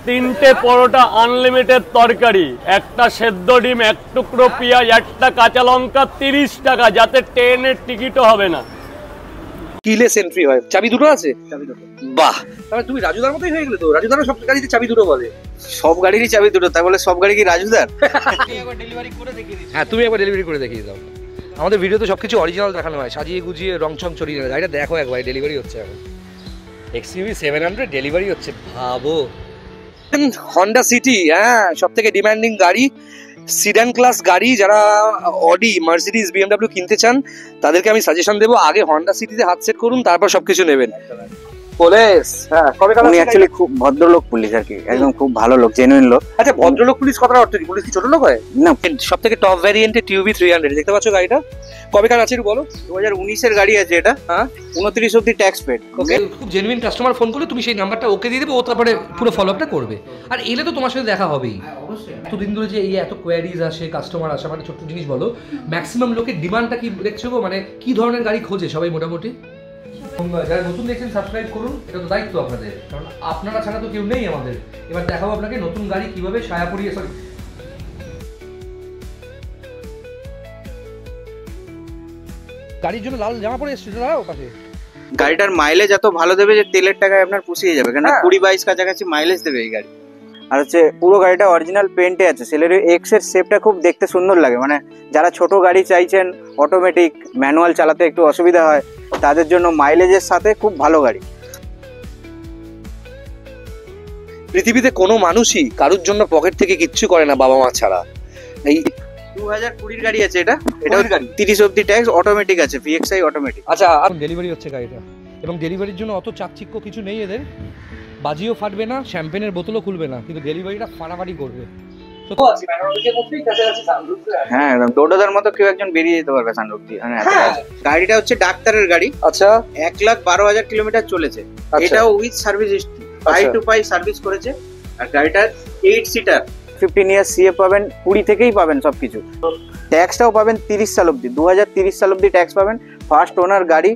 3টে পরোটা আনলিমিটেড তরকারি, একটা সেদ্ধ ডিম, এক টুকরো পেঁয়াজ, একটা কাঁচা লঙ্কা, 30 টাকা, যাতে ট্রেনের টিকিটও হবে না। কিলেস এন্ট্রি হয়। চাবি দুটো আছে? চাবি দুটো। বাহ, তাহলে তুমি রাজুদার মতোই হয়ে গেলে তো। রাজুদারও সব গাড়িতে চাবি দুটো বলে। সব গাড়িরই চাবি দুটো, তাই বলে সব গাড়ি কি রাজুদার? হ্যাঁ, তুমি একবার ডেলিভারি করে দেখিয়ে দাও। আমাদের ভিডিওতে সবকিছু অরিজিনাল দেখানো হয়, সাজিয়ে গুজিয়ে রং ছং ছড়িয়ে না। গাড়িটা দেখো একবার, ডেলিভারি হচ্ছে এখন। XUV 700 ডেলিভারি হচ্ছে, ভাবো। হন্ডা সিটি, হ্যাঁ, সব থেকে ডিমান্ডিং গাড়ি, সিডান ক্লাস গাড়ি। যারা অডি, মার্সিডিজ, BMW কিনতে চান তাদেরকে আমি সাজেশন দেবো, আগে হন্ডা সিটিতে হাত সেট করুন, তারপর সবকিছু নেবেন। পুলিশ, হ্যাঁ, কবে কাল? উনি অ্যাকচুয়ালি খুব ভদ্রলোক পুলিশ আর কি, একদম খুব ভালো লোক, জেনুইন লোক। আচ্ছা, ভদ্রলোক পুলিশ কথাটা অর্থ কি? পুলিশ কি ছোট লোক হয়? না, সব থেকে টপ ভ্যারিয়েন্টে TUV 300 দেখতে পাচ্ছ গাড়িটা। কবে কাল আছে একটু বলো। 2019-এর গাড়ি আছে এটা। হ্যাঁ, 29 অব্দি ট্যাক্স পেড। ওকে, খুব জেনুইন কাস্টমার ফোন করলে তুমি সেই নাম্বারটা ওকে দিয়ে দেবে, ও তারপরে পুরো ফলো আপটা করবে। আর এলে তো তোমার সাথে দেখা হবেই। এতদিন ধরে যে এই এত কোয়ারিজ আসে, কাস্টমার আসে, মানে ছোট্ট জিনিস বলো, ম্যাক্সিমাম লোকের ডিমান্ডটা কি দেখছো গো? মানে কি ধরনের গাড়ি খোঁজে সবাই মোটামুটি? যারা নতুন দেখছেন সাবস্ক্রাইব করুন, এটা তো দায়িত্ব আপনাদের, কারণ আপনারা ছাড়া তো কেউ নেই আমাদের। এবার দেখাবো আপনাকে নতুন গাড়ি কিভাবে ছায়াপুরিয়ে, সরি, গাড়ির জন্য লাল জামা পরে এসেছে দাঁড়াও পাশে। গাড়িটার মাইলেজ এত ভালো দেবে যে তেলের টাকায় আপনার পুষিয়ে যাবে, কেন 20-22 কাছাকাছি মাইলেজ দেবে এই গাড়ি। আর হচ্ছে পুরো গাড়িটা অরিজিনাল পেন্টে আছে। সেলেরিও এক্স এর শেপটা খুব দেখতে সুন্দর লাগে, মানে যারা ছোট গাড়ি চাইছেন, অটোমেটিক ম্যানুয়াল চালাতে একটু অসুবিধা হয়, তাদের জন্য মাইলেজের সাথে খুব ভালো গাড়ি। পৃথিবীতে কোনো মানুষই কারোর জন্য পকেট থেকে কিচ্ছু করে না বাবা মা ছাড়া। এই 2020 গাড়ি আছে এটা। এটাও 30 অব্দি ট্যাক্স, অটোমেটিক আছে, VXI অটোমেটিক। আচ্ছা, ডেলিভারি হচ্ছে গাড়িটা, এবং ডেলিভারির জন্য অত চাকচিক্য কিছু নেই এদের। বাজিও ফাটবে না, শ্যাম্পেনের বোতলও খুলবে না, কিন্তু ডেলিভারিটা ফাটাফাটি করবে। হ্যাঁ, একদম ডোডোদার মতো কেউ একজন বেরিয়ে যেতে পারবে সানরুফ দিয়ে। গাড়িটা হচ্ছে ডাক্তারের গাড়ি। আচ্ছা, 1,12,000 কিলোমিটার চলেছে। এটাও উইথ সার্ভিস হিস্ট্রি, পাই টু পাই সার্ভিস করেছে। আর গাড়িটা 8 সিটার, 15 ইয়ার CA পাবেন, 20 থেকেই পাবেন সবকিছু। ট্যাক্সটাও পাবেন 30 সাল অব্দি, 2030 সাল অব্দি ট্যাক্স পাবেন। ফার্স্ট ওনার গাড়ি,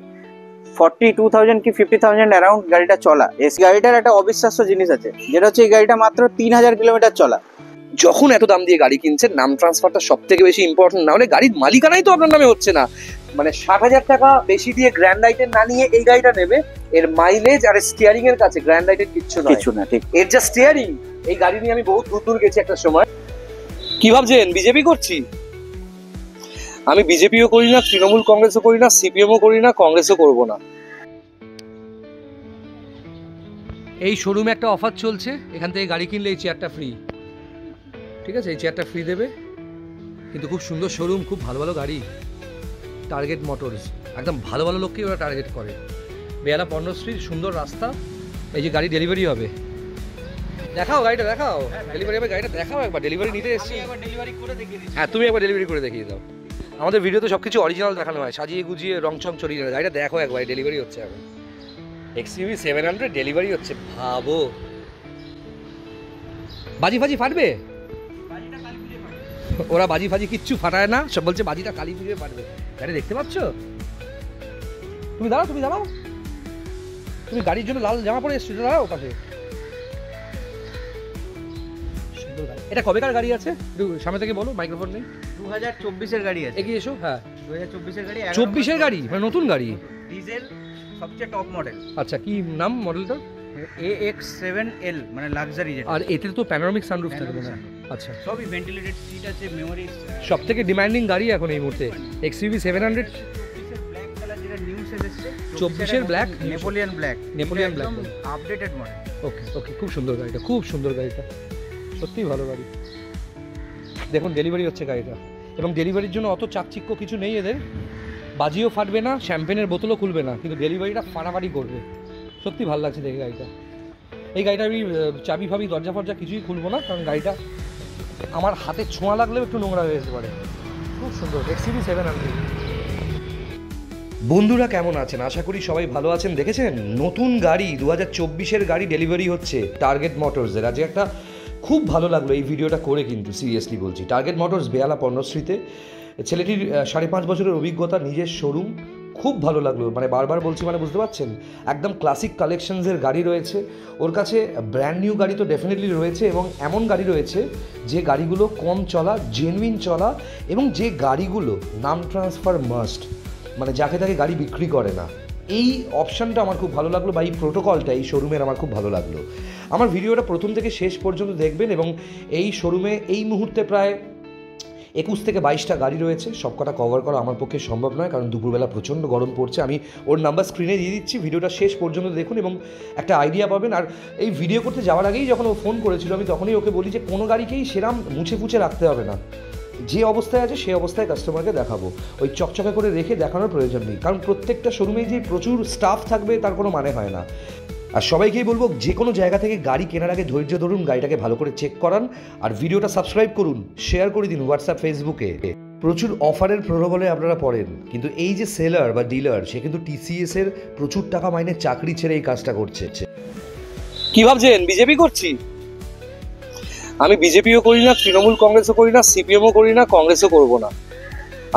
42,000 কি 50,000 অ্যারাউন্ড গাড়িটা চলা। এই গাড়িটার একটা অবিশ্বাস্য জিনিস আছে, যেটা হচ্ছে এই গাড়িটা মাত্র 3,000 কিলোমিটার চলা। যখন এত দাম দিয়ে গাড়ি কিনছেন, নাম ট্রান্সফারটা সব থেকে বেশি ইম্পর্টেন্ট, না হলে গাড়ির মালিকানাই তো আপনার নামে হচ্ছে না। মানে 60,000 টাকা বেশি দিয়ে গ্র্যান্ড আইটেম না নিয়ে এই গাড়িটা নেবে, এর মাইলেজ আর স্টিয়ারিং এর কাছে গ্র্যান্ড আইটেম কিচ্ছু না। ঠিক, এর যা স্টিয়ারিং, এই গাড়ি নিয়ে আমি বহুত দূর দূর গেছি একটা সময়। কি ভাবছেন বিজেপি করছি? আমি বিজেপিও করি না, তৃণমূল কংগ্রেসও করি না, CPM ও করি না, কংগ্রেসও করব না। এই শোরুমে একটা অফার চলছে, এখান থেকে গাড়ি কিনলে এই চেয়ারটা ফ্রি। ঠিক আছে, এই চেয়ারটা ফ্রি দেবে, কিন্তু খুব সুন্দর শোরুম, খুব ভালো ভালো গাড়ি। টার্গেট মোটরস, একদম ভালো ভালো লোককেই ওরা টার্গেট করে। বেহালা পণ্যশ্রীর সুন্দর রাস্তা, এই যে গাড়ি ডেলিভারি হবে। দেখাও গাড়িটা, দেখাও ডেলিভারি হবে, গাড়িটা দেখাও একবার। ডেলিভারি নিতে এসেছি, হ্যাঁ, তুমি একবার ডেলিভারি করে দেখিয়ে দাও। আমাদের ভিডিওতে সবকিছু অরিজিনাল দেখানো হয়, সাজিয়ে গুজিয়ে রং ছং ছড়িয়ে না। গাড়িটা দেখো একবার, ডেলিভারি হচ্ছে এখন। XUV 700 ডেলিভারি হচ্ছে, ভাবো। বাজি ফাজি ফাটবে? ওরা বাজি ফাজি কিচ্ছু ফাটায় না, সব বলছে বাজিটা কালী পুজোয় ফাটবে। গাড়ি দেখতে পাচ্ছ? তুমি দাঁড়াও, তুমি দাঁড়াও, তুমি গাড়ির জন্য লাল জামা পরে এসছো, দাঁড়াও পাশে। এটা কবেকার গাড়ি আছে একটু সামনে থেকে বলো, মাইক্রোফোন নেই। 2024-এর গাড়ি আছে। এগিয়ে এসো। হ্যাঁ, 2024-এর গাড়ি। 24-এর গাড়ি, মানে নতুন গাড়ি, ডিজেল, সবচেয়ে টপ মডেল। আচ্ছা, কি নাম মডেলটা? AX7L, মানে লাক্সারি যেটা। আর এতে তো প্যানোরামিক সানরুফ থাকবে না? আচ্ছা, সবই ভেন্টিলেটেড সিট আছে, মেমোরি। সবথেকে ডিমান্ডিং গাড়ি এখন এই মুহূর্তে XUV 700। 24-এর ব্ল্যাক কালার যেটা নিউ সেল এসেছে, 24-এর black, Napoleon black, Napoleon black, updated model. Okay okay, খুব সুন্দর গাড়িটা, খুব সুন্দর গাড়িটা, সত্যিই ভালো গাড়ি। দেখুন ডেলিভারি হচ্ছে গাড়িটা, এবং ডেলিভারির জন্য অত চাকচিক্য কিছু নেই এদের। বাজিও ফাটবে না, শ্যাম্পেনের বোতলও খুলবে না, কিন্তু ডেলিভারিটা ফাটাফাটি করবে। সত্যি ভালো লাগছে দেখে গাড়িটা। এই গাড়িটা আমি চাবি ফাবি দরজা ফরজা কিছুই খুলবো না, কারণ গাড়িটা আমার হাতে ছোঁয়া লাগলেও একটু নোংরা হয়ে যেতে পারে। খুব সুন্দর XUV 700। বন্ধুরা কেমন আছেন? আশা করি সবাই ভালো আছেন। দেখেছেন নতুন গাড়ি 2024-এর গাড়ি ডেলিভারি হচ্ছে টার্গেট মোটরসের। আজকে একটা খুব ভালো লাগলো এই ভিডিওটা করে, কিন্তু সিরিয়াসলি বলছি। টার্গেট মোটরস বেহালা পণ্যশ্রীতে। ছেলেটির 5.5 বছরের অভিজ্ঞতা, নিজের শোরুম, খুব ভালো লাগলো, মানে বারবার বলছি, মানে বুঝতে পারছেন, একদম ক্লাসিক কালেকশনসের গাড়ি রয়েছে ওর কাছে। ব্র্যান্ড নিউ গাড়ি তো ডেফিনেটলি রয়েছে, এবং এমন গাড়ি রয়েছে যে গাড়িগুলো কম চলা, জেনুইন চলা, এবং যে গাড়িগুলো নাম ট্রান্সফার মাস্ট, মানে যাকে তাকে গাড়ি বিক্রি করে না। এই অপশানটা আমার খুব ভালো লাগলো, বা এই প্রোটোকলটা এই শোরুমের আমার খুব ভালো লাগলো। আমার ভিডিওটা প্রথম থেকে শেষ পর্যন্ত দেখবেন, এবং এই শোরুমে এই মুহূর্তে প্রায় 21 থেকে 22টা গাড়ি রয়েছে। সব কটা কভার করা আমার পক্ষে সম্ভব নয়, কারণ দুপুরবেলা প্রচণ্ড গরম পড়ছে। আমি ওর নাম্বার স্ক্রিনে দিয়ে দিচ্ছি, ভিডিওটা শেষ পর্যন্ত দেখুন এবং একটা আইডিয়া পাবেন। আর এই ভিডিও করতে যাওয়ার আগেই যখন ও ফোন করেছিল, আমি তখনই ওকে বলি যে কোনো গাড়িকেই সেরাম মুছে ফুছে রাখতে হবে না, যে অবস্থায় আছে সেই অবস্থায় কাস্টমারকে দেখাবো, ওই চকচকে করে রেখে দেখানোর প্রয়োজন নেই, কারণ প্রত্যেকটা শোরুমেই যে প্রচুর স্টাফ থাকবে তার কোনো মানে হয় না। আর সবাইকেই বলবো, যে কোনো জায়গা থেকে গাড়ি কেনার আগে ধৈর্য ধরুন, গাড়িটাকে ভালো করে চেক করান, আর ভিডিওটা সাবস্ক্রাইব করুন, শেয়ার করে দিন হোয়াটসঅ্যাপ, ফেসবুকে। প্রচুর অফারের প্রলোভনে আপনারা পড়েন, কিন্তু এই যে সেলার বা ডিলার, সে কিন্তু টিসিএস এর প্রচুর টাকা মাইনে চাকরি ছেড়ে এই কাজটা করছে। কি ভাবছেন বিজেপি করছি? আমি বিজেপিও করি না, তৃণমূল কংগ্রেসও করি না, সিপিএমও করি না, কংগ্রেসও করব না।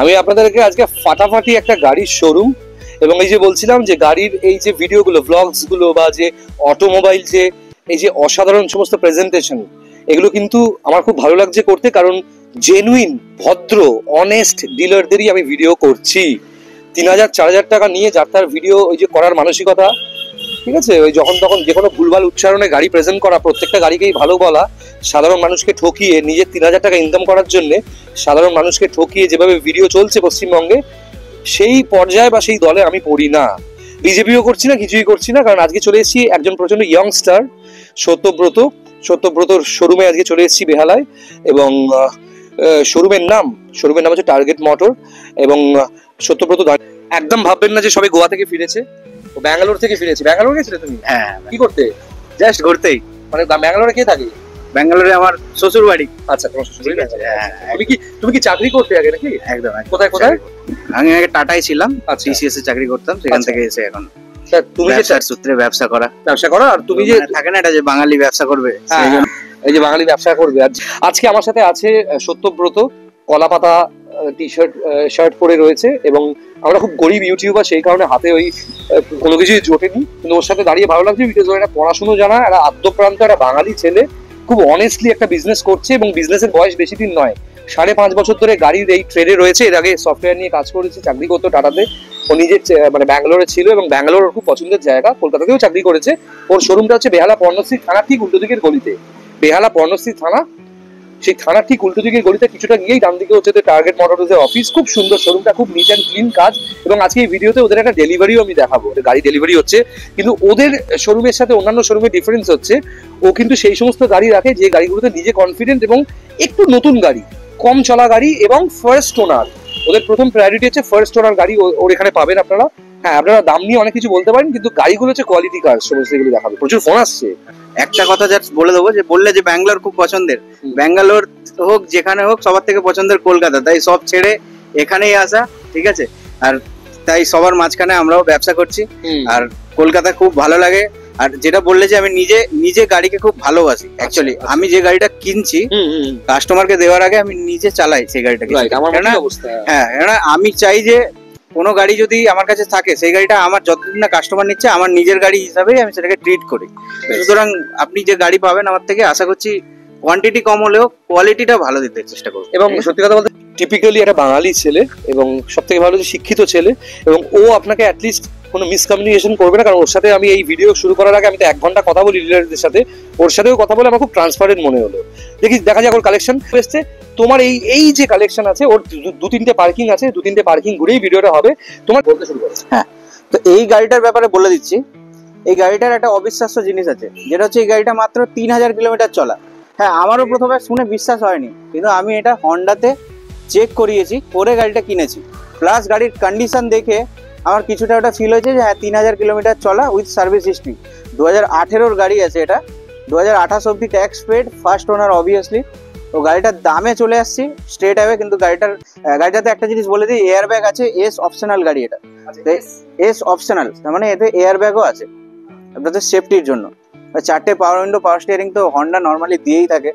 আমি আপনাদেরকে আজকে ফাটাফাটি একটা গাড়ির শোরুম, এবং এই যে বলছিলাম যে গাড়ির এই যে ভিডিওগুলো, ব্লগসগুলো, বা যে অটোমোবাইল, যে এই যে অসাধারণ সমস্ত প্রেজেন্টেশন, এগুলো কিন্তু আমার খুব ভালো লাগছে করতে, কারণ জেনুইন, ভদ্র, অনেস্ট ডিলারদেরই আমি ভিডিও করছি। 3000-4000 টাকা নিয়ে যার তার ভিডিও ওই যে করার মানসিকতা, ঠিক আছে, ওই যখন তখন যে কোনো ভুলভাল উচ্চারণে গাড়ি প্রেজেন্ট করা, প্রত্যেকটা গাড়িকেই ভালো বলা, সাধারণ মানুষকে ঠকিয়ে নিজের 3000 টাকা ইনকাম করার জন্য সাধারণ মানুষকে ঠকিয়ে যেভাবে ভিডিও চলছে পশ্চিমবঙ্গে, সেই পর্যায়ে বা সেই দলে আমি পড়ি না। বিজেপিও করছি না, কিছুই করছি না, কারণ আজকে চলে এসেছি একজন প্রচন্ড ইয়ংস্টার, সত্যব্রতর শোরুমে আজকে চলে এসেছি বেহালায়, এবং শোরুমের নাম হচ্ছে টার্গেট মোটর। এবং সত্যব্রত একদম ভাববেন না যে সবাই গোয়া থেকে ফিরেছে, ও ব্যাঙ্গালোর থেকে ফিরেছে। ব্যাঙ্গালোর গেছিলে তুমি? হ্যাঁ। কি করতে? জাস্ট ঘুরতেই। মানে ব্যাঙ্গালোরে কে থাকে? ব্যাঙ্গালোরে আমার শ্বশুর বাড়ি। আচ্ছা, তোমার শ্বশুর বাড়ি আছে। তুমি কি চাকরি করতে আগে নাকি? একদম। কোথায়? আমি আগে টাটায় ছিলাম, আচ্ছা। টিসিএস এ চাকরি করতাম, সেখান থেকে এসে এখন তুমি যে ব্যবসার সূত্রে ব্যবসা করা। আর তুমি যে থাকে না এটা যে বাঙালি ব্যবসা করবে, এই যে বাঙালি ব্যবসা করবে। আজকে আমার সাথে আছে সত্যব্রত, কলাপাতা শার্ট পরে রয়েছে, এবং আমরা খুব গরিব ইউটিউবার, সেই কারণে হাতে ওই কোনো কিছুই জোটেনি, কিন্তু ওর সাথে দাঁড়িয়ে ভালো লাগছে, বিকজ ও একটা পড়াশুনো জানা, একটা আদ্যপ্রান্ত একটা বাঙালি ছেলে, খুব অনেস্টলি একটা বিজনেস করছে, এবং বিজনেসের বয়স বেশি দিন নয়, 5.5 বছর ধরে গাড়ির এই ট্রেডে রয়েছে। এর আগে সফটওয়্যার নিয়ে কাজ করেছে, চাকরি করতো টাটাতে। ও নিজের মানে ব্যাঙ্গালোরে ছিল, এবং ব্যাঙ্গালোর ওর খুব পছন্দের জায়গা, কলকাতাতেও চাকরি করেছে। ওর শোরুমটা হচ্ছে বেহালা পর্ণশ্রী থানা ঠিক উল্টো দিকের গলিতে, বেহালা পর্ণশ্রী থানা, সেই থানার ঠিক উল্টো দিকের গলিতে কিছুটা গিয়েই ডান দিকে হচ্ছে টার্গেট মোটরসের অফিস। খুব সুন্দর শোরুমটা, খুব নিট অ্যান্ড ক্লিন কাজ, এবং আজকে এই ভিডিওতে ওদের একটা ডেলিভারিও আমি দেখাবো, গাড়ি ডেলিভারি হচ্ছে। কিন্তু ওদের শোরুমের সাথে অন্যান্য শোরুমের ডিফারেন্স হচ্ছে, ও কিন্তু সেই সমস্ত গাড়ি রাখে যে গাড়িগুলোতে নিজে কনফিডেন্ট, এবং একটু নতুন গাড়ি, কম চলা গাড়ি, এবং ফার্স্ট ওনার। ওদের প্রথম প্রায়োরিটি হচ্ছে ফার্স্ট ওনার গাড়ি ওর এখানে পাবেন আপনারা। হ্যাঁ, আপনারা দাম নিয়ে অনেক কিছু বলতে পারেন, কিন্তু গাড়িগুলো হচ্ছে কোয়ালিটি কার, সমস্ত এগুলো দেখাবে। প্রচুর ফোন আসছে। একটা কথা জাস্ট বলে দেবো, যে বললে যে ব্যাঙ্গালোর খুব পছন্দের, ব্যাঙ্গালোর হোক যেখানে হোক সবার থেকে পছন্দের কলকাতা, তাই সব ছেড়ে এখানেই আসা, ঠিক আছে। আর তাই সবার মাঝখানে আমরাও ব্যবসা করছি, আর কলকাতা খুব ভালো লাগে। আর যেটা বললে যে আমি নিজে গাড়িকে খুব ভালোবাসি, অ্যাকচুয়ালি আমি যে গাড়িটা কিনছি কাস্টমারকে দেওয়ার আগে আমি নিজে চালাই সেই গাড়িটাকে। হ্যাঁ, আমি চাই যে কোনো গাড়ি যদি আমার কাছে থাকে, সেই গাড়িটা আমার যতদিন না কাস্টমার নিচ্ছে, আমার নিজের গাড়ি হিসাবেই আমি সেটাকে ট্রিট করি। সুতরাং আপনি যে গাড়ি পাবেন আমার থেকে, আশা করছি কোয়ান্টিটি কম হলেও কোয়ালিটিটা ভালো দিতে চেষ্টা করবো। এবং সত্যি কথা বলতে টিপিক্যালি একটা বাঙালি ছেলে, এবং সব থেকে ভালো যে শিক্ষিত ছেলে, এবং ও আপনাকে অ্যাটলিস্ট কোনো মিসকমিউনিকেশন করবে না, কারণ ওর সাথে আমি এই ভিডিও শুরু করার আগে আমি তো 1 ঘন্টা কথা বলি ডিলারদের সাথে, ওর সাথেও কথা বলে আমার খুব ট্রান্সপারেন্ট মনে হলো। দেখা যাক ওর কালেকশন এসছে। তোমার এই যে কালেকশন আছে, ওর 2-3টে পার্কিং আছে, 2-3টে পার্কিং ঘুরেই ভিডিওটা হবে। তোমার বলতে শুরু করো। হ্যাঁ, তো এই গাড়িটার ব্যাপারে বলে দিচ্ছি। এই গাড়িটার একটা অবিশ্বাস্য জিনিস আছে, যেটা হচ্ছে এই গাড়িটা মাত্র 3000 কিলোমিটার চলা। হ্যাঁ, আমারও প্রথমে শুনে বিশ্বাস হয়নি, কিন্তু আমি এটা হন্ডাতে চেক করিয়েছি, করে গাড়িটা কিনেছি। প্লাস গাড়ির কন্ডিশন দেখে আমার কিছুটা ওটা ফিল হয়েছে যে হ্যাঁ 3000 কিলোমিটার চলা উইথ সার্ভিস হিস্ট্রি। 2018-র গাড়ি আছে এটা, 2028 অব্দি tax paid, first owner obviously. তো গাড়িটার দামে চলে আসছি স্ট্রেট অ্যাওয়ে। কিন্তু গাড়িটাতে একটা জিনিস বলে দিই, এয়ার ব্যাগ আছে, এস অপশনাল গাড়ি এটা, এস অপশনাল, তার মানে এতে এয়ার ব্যাগও আছে আপনাদের সেফটির জন্য। 4টে পাওয়ার উইন্ডো, পাওয়ার স্টিয়ারিং তো হন্ডা নর্মালি দিয়েই থাকে।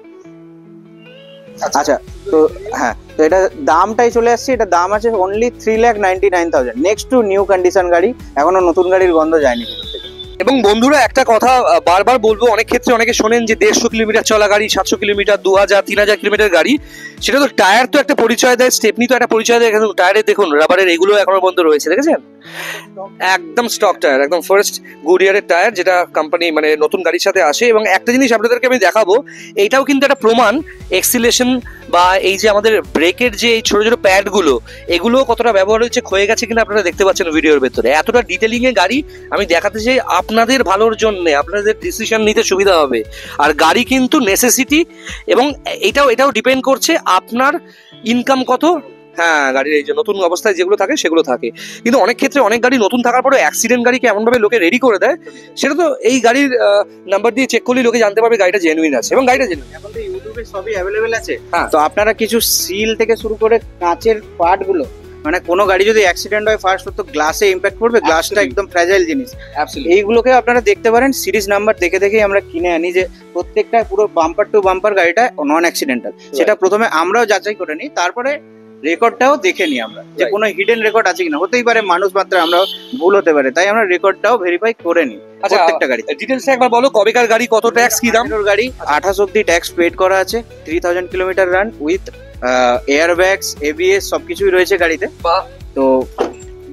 আচ্ছা, তো হ্যাঁ, তো এটা দামটাই চলে আসছে, এটা দাম আছে only 3,99,000। Next two new condition গাড়ি, এখনো নতুন গাড়ির গন্ধ যায়নি। এবং বন্ধুরা একটা কথা বারবার বলবো, অনেক ক্ষেত্রে অনেকে শোনেন যে 150 কিলোমিটার চলা গাড়ি, 700 কিলোমিটার, 2000, 3000 কিলোমিটার গাড়ি, সেটা তো টায়ার তো একটা পরিচয় দেয়, স্টেপনি তো একটা পরিচয় দেয়। কিন্তু টায়ারে দেখুন রাবারের এগুলো এখনো বন্ধ রয়েছে, দেখেছেন? একদম স্টক টায়ার, একদম ফার্স্ট গুডিয়ারের টায়ার, যেটা কোম্পানি মানে নতুন গাড়ির সাথে আসে। এবং একটা জিনিস আপনাদেরকে আমি দেখাবো, এইটাও কিন্তু একটা প্রমাণ, এক্সিলেশন বা এই যে আমাদের ব্রেকের যে এই ছোট ছোট প্যাডগুলো, এগুলো কতটা ব্যবহার হচ্ছে, ক্ষয়ে গেছে কিনা আপনারা দেখতে পাচ্ছেন ভিডিওর ভেতরে। এতটা ডিটেলিং এ গাড়ি আমি দেখাতে চাই আপনাদের ভালোর জন্য, আপনাদের ডিসিশন নিতে সুবিধা হবে। আর গাড়ি কিন্তু নেসেসিটি, এবং এটাও ডিপেন্ড করছে আপনার ইনকাম কত। হ্যাঁ, গাড়ির এই যে নতুন অবস্থায় যেগুলো থাকে সেগুলো থাকে, কিন্তু অনেক ক্ষেত্রে অনেক গাড়ি নতুন থাকার পরে অ্যাক্সিডেন্ট গাড়িকে এমনভাবে লোকে রেডি করে দেয়, সেটা তো এই গাড়ির নাম্বার দিয়ে চেক করলে লোকে জানতে পারবে গাড়িটা জেনুইন আছে, এবং গাড়িটা জেনুইন। এখন তো ইউটিউবে সবই অ্যাভেলেবেল আছে। হ্যাঁ। তো আপনারা কিছু সিল থেকে শুরু করে কাঁচের পার্ট গুলো, মানে কোনো গাড়ি যদি অ্যাক্সিডেন্ট হয় ফার্স্ট তো গ্লাসে ইম্প্যাক্ট করবে, গ্লাসটা একদম ফ্র্যাজাইল জিনিস। এইগুলোকে আপনারা দেখতে পারেন, সিরিজ নাম্বার দেখে দেখেই আমরা কিনে আনি যে প্রত্যেকটা পুরো বাম্পার টু বাম্পার গাড়িটা নন অ্যাক্সিডেন্টাল। সেটা প্রথমে আমরাও যাচাই করে নিই, তারপরে রেকর্ডটাও দেখে নিই আমরা যে কোনো হিডেন রেকর্ড আছে কিনা। হতেই পারে মানুষ মাত্র, আমরা ভুল হতে পারে, তাই আমরা রেকর্ডটাও ভেরিফাই করে নিই প্রত্যেকটা গাড়ি। ডিটেলস একবার বলো, কবেকার গাড়ি, কত ট্যাক্স, কি দাম? গাড়ি 28 অব্দি ট্যাক্স পেড করা আছে, 3000 kilometre run with air bags, ABS সবকিছুই রয়েছে গাড়িতে। তো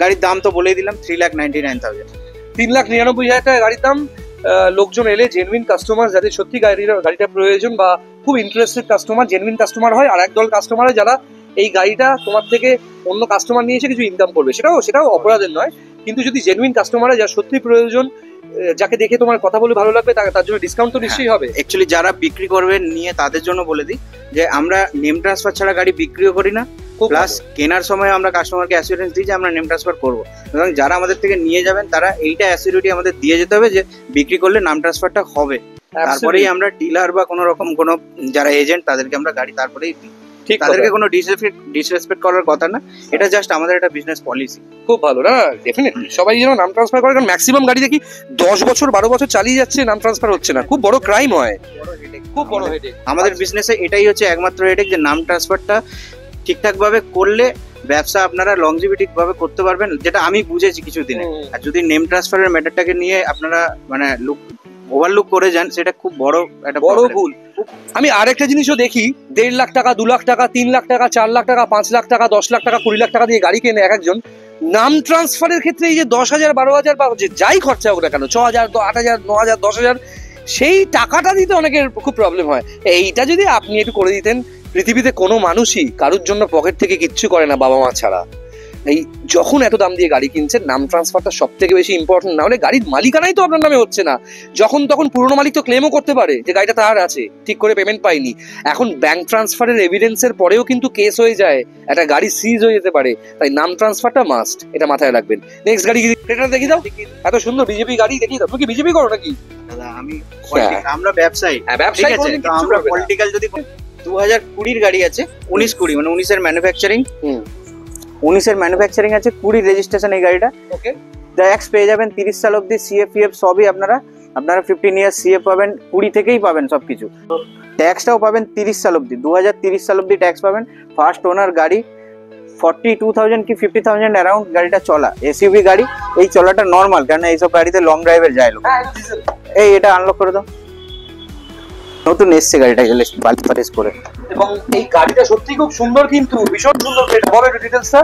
গাড়ির দাম তো বলেই দিলাম, 3,99,000। 3,99,000 টাকা গাড়ির দাম। লোকজন এলে জেনুইন কাস্টমার, যাদের সত্যি গাড়িটা প্রয়োজন বা খুব ইন্টারেস্টেড কাস্টমার, জেনুইন কাস্টমার হয়। আর একদল কাস্টমার হয় যারা এই গাড়িটা তোমার থেকে অন্য কাস্টমার নিয়ে এসে কিছু ইনকাম করবে, সেটাও অপরাধের নয়। কিন্তু যদি জেনুইন কাস্টমার হয়, যার সত্যি প্রয়োজন, যাকে দেখে তোমার কথা বলে ভালো লাগবে, তার জন্য ডিসকাউন্ট তো নিশ্চয়ই হবে। অ্যাকচুয়ালি যারা বিক্রি করবেন নিয়ে, তাদের জন্য বলে দিই যে আমরা নেম ট্রান্সফার ছাড়া গাড়ি বিক্রিও করি না, প্লাস কেনার সময় আমরা কাস্টমারকে অ্যাসিউরেন্স দিই যে আমরা নেম ট্রান্সফার করবো। এবং যারা আমাদের থেকে নিয়ে যাবেন তারা এইটা অ্যাসিউরিটি আমাদের দিয়ে যেতে হবে যে বিক্রি করলে নাম ট্রান্সফারটা হবে। তারপরেই আমরা ডিলার বা কোনো রকম কোনো যারা এজেন্ট তাদেরকে আমরা গাড়ি তারপরেই দিই। ঠিক, তাদেরকে কোনো ডিসরেসপেক্ট করার কথা না, এটা জাস্ট আমাদের একটা বিজনেস পলিসি। খুব ভালো না, ডেফিনেটলি সবাই যেন নাম ট্রান্সফার করে, কারণ ম্যাক্সিমাম গাড়ি দেখি 10 বছর 12 বছর চালিয়ে যাচ্ছে, নাম ট্রান্সফার হচ্ছে না। খুব বড় ক্রাইম হয়, খুব বড় হেডেক আমাদের বিজনেসে। এটাই হচ্ছে একমাত্র হেডেক যে নাম ট্রান্সফারটা ঠিকঠাক ভাবে করলে ব্যবসা আপনারা লংজিভিটি ভাবে করতে পারবেন, যেটা আমি বুঝেছি কিছুদিনে। আর যদি নেম ট্রান্সফারের ম্যাটারটাকে নিয়ে আপনারা মানে ওভারলুক করে যান, সেটা খুব একটা বড় ভুল। আমি আরেকটা জিনিসও দেখি, 1.5 লাখ টাকা, 2 লাখ টাকা, 3 লাখ টাকা, 4 লাখ টাকা, 5 লাখ টাকা, 10 লাখ টাকা, 20 লাখ টাকা দিয়ে গাড়ি কেনে এক একজন। নাম ট্রান্সফারের ক্ষেত্রে এই যে 10,000, 12,000 বা যাই খরচা হোক না কেন, 6,000, 8,000, 9,000, 10,000, সেই টাকাটা দিতে অনেকের খুব প্রবলেম হয়। এইটা যদি আপনি একটু করে দিতেন, পৃথিবীতে কোনো মানুষই কারোর জন্য পকেট থেকে কিচ্ছু করে না বাবা মা ছাড়া। এই যখন এত দাম দিয়ে গাড়ি কিনছেন, নাম ট্রান্সফারটা সব থেকে বেশি ইম্পর্টেন্ট। না হলে গাড়ির মালিকানাই তো আপনার নামে হচ্ছে না। যখন তখন পুরনো মালিক তো ক্লেমও করতে পারে যে গাড়িটা তার আছে, ঠিক করে পেমেন্ট পাইনি। এখন ব্যাংক ট্রান্সফারের এভিডেন্সের পরেও কিন্তু কেস হয়ে যায়, একটা গাড়ি সিজ হয়ে যেতে পারে। তাই নাম ট্রান্সফারটা মাস্ট, এটা মাথায় রাখবেন। নেক্সট গাড়ি এটা দেখি দাও, এত সুন্দর বিজেপি গাড়ি দেখি দাও। তুমি কি বিজেপি করো নাকি? দাদা আমরা ব্যবসায়ী, ব্যবসায়ী আমরা পলিটিক্যাল। যদি 2020 গাড়ি আছে, 19-20 মানে 19-এর ম্যানুফ্যাকচারিং, 19-এর ম্যানুফ্যাকচারিং আছে, 20 রেজিস্ট্রেশন এই গাড়িটা। ওকে, ট্যাক্স পেয়ে যাবেন 30 সাল অব্দি, সিএফ সবই আপনারা 15 ইয়ার্স সিএফ পাবেন, 20 থেকেই পাবেন সবকিছু। ট্যাক্সটাও পাবেন 30 সাল অব্দি, 2030 সাল অব্দি ট্যাক্স পাবেন। ফার্স্ট ওনার গাড়ি, 42,000 কি 50,000 অ্যারাউন্ড গাড়িটা চলা, এসইউভি গাড়ি। এই চলাটা নর্মাল, কারণ এইসব গাড়িতে লং ড্রাইভের যায় লোক। এই এটা আনলক করে দাও, নতুন এসছে গাড়িটা, বালি ফারেস করে। এবং এই গাড়িটা সত্যি খুব সুন্দর, কিন্তু ভীষণ সুন্দর। বলো একটু ডিটেইলসটা।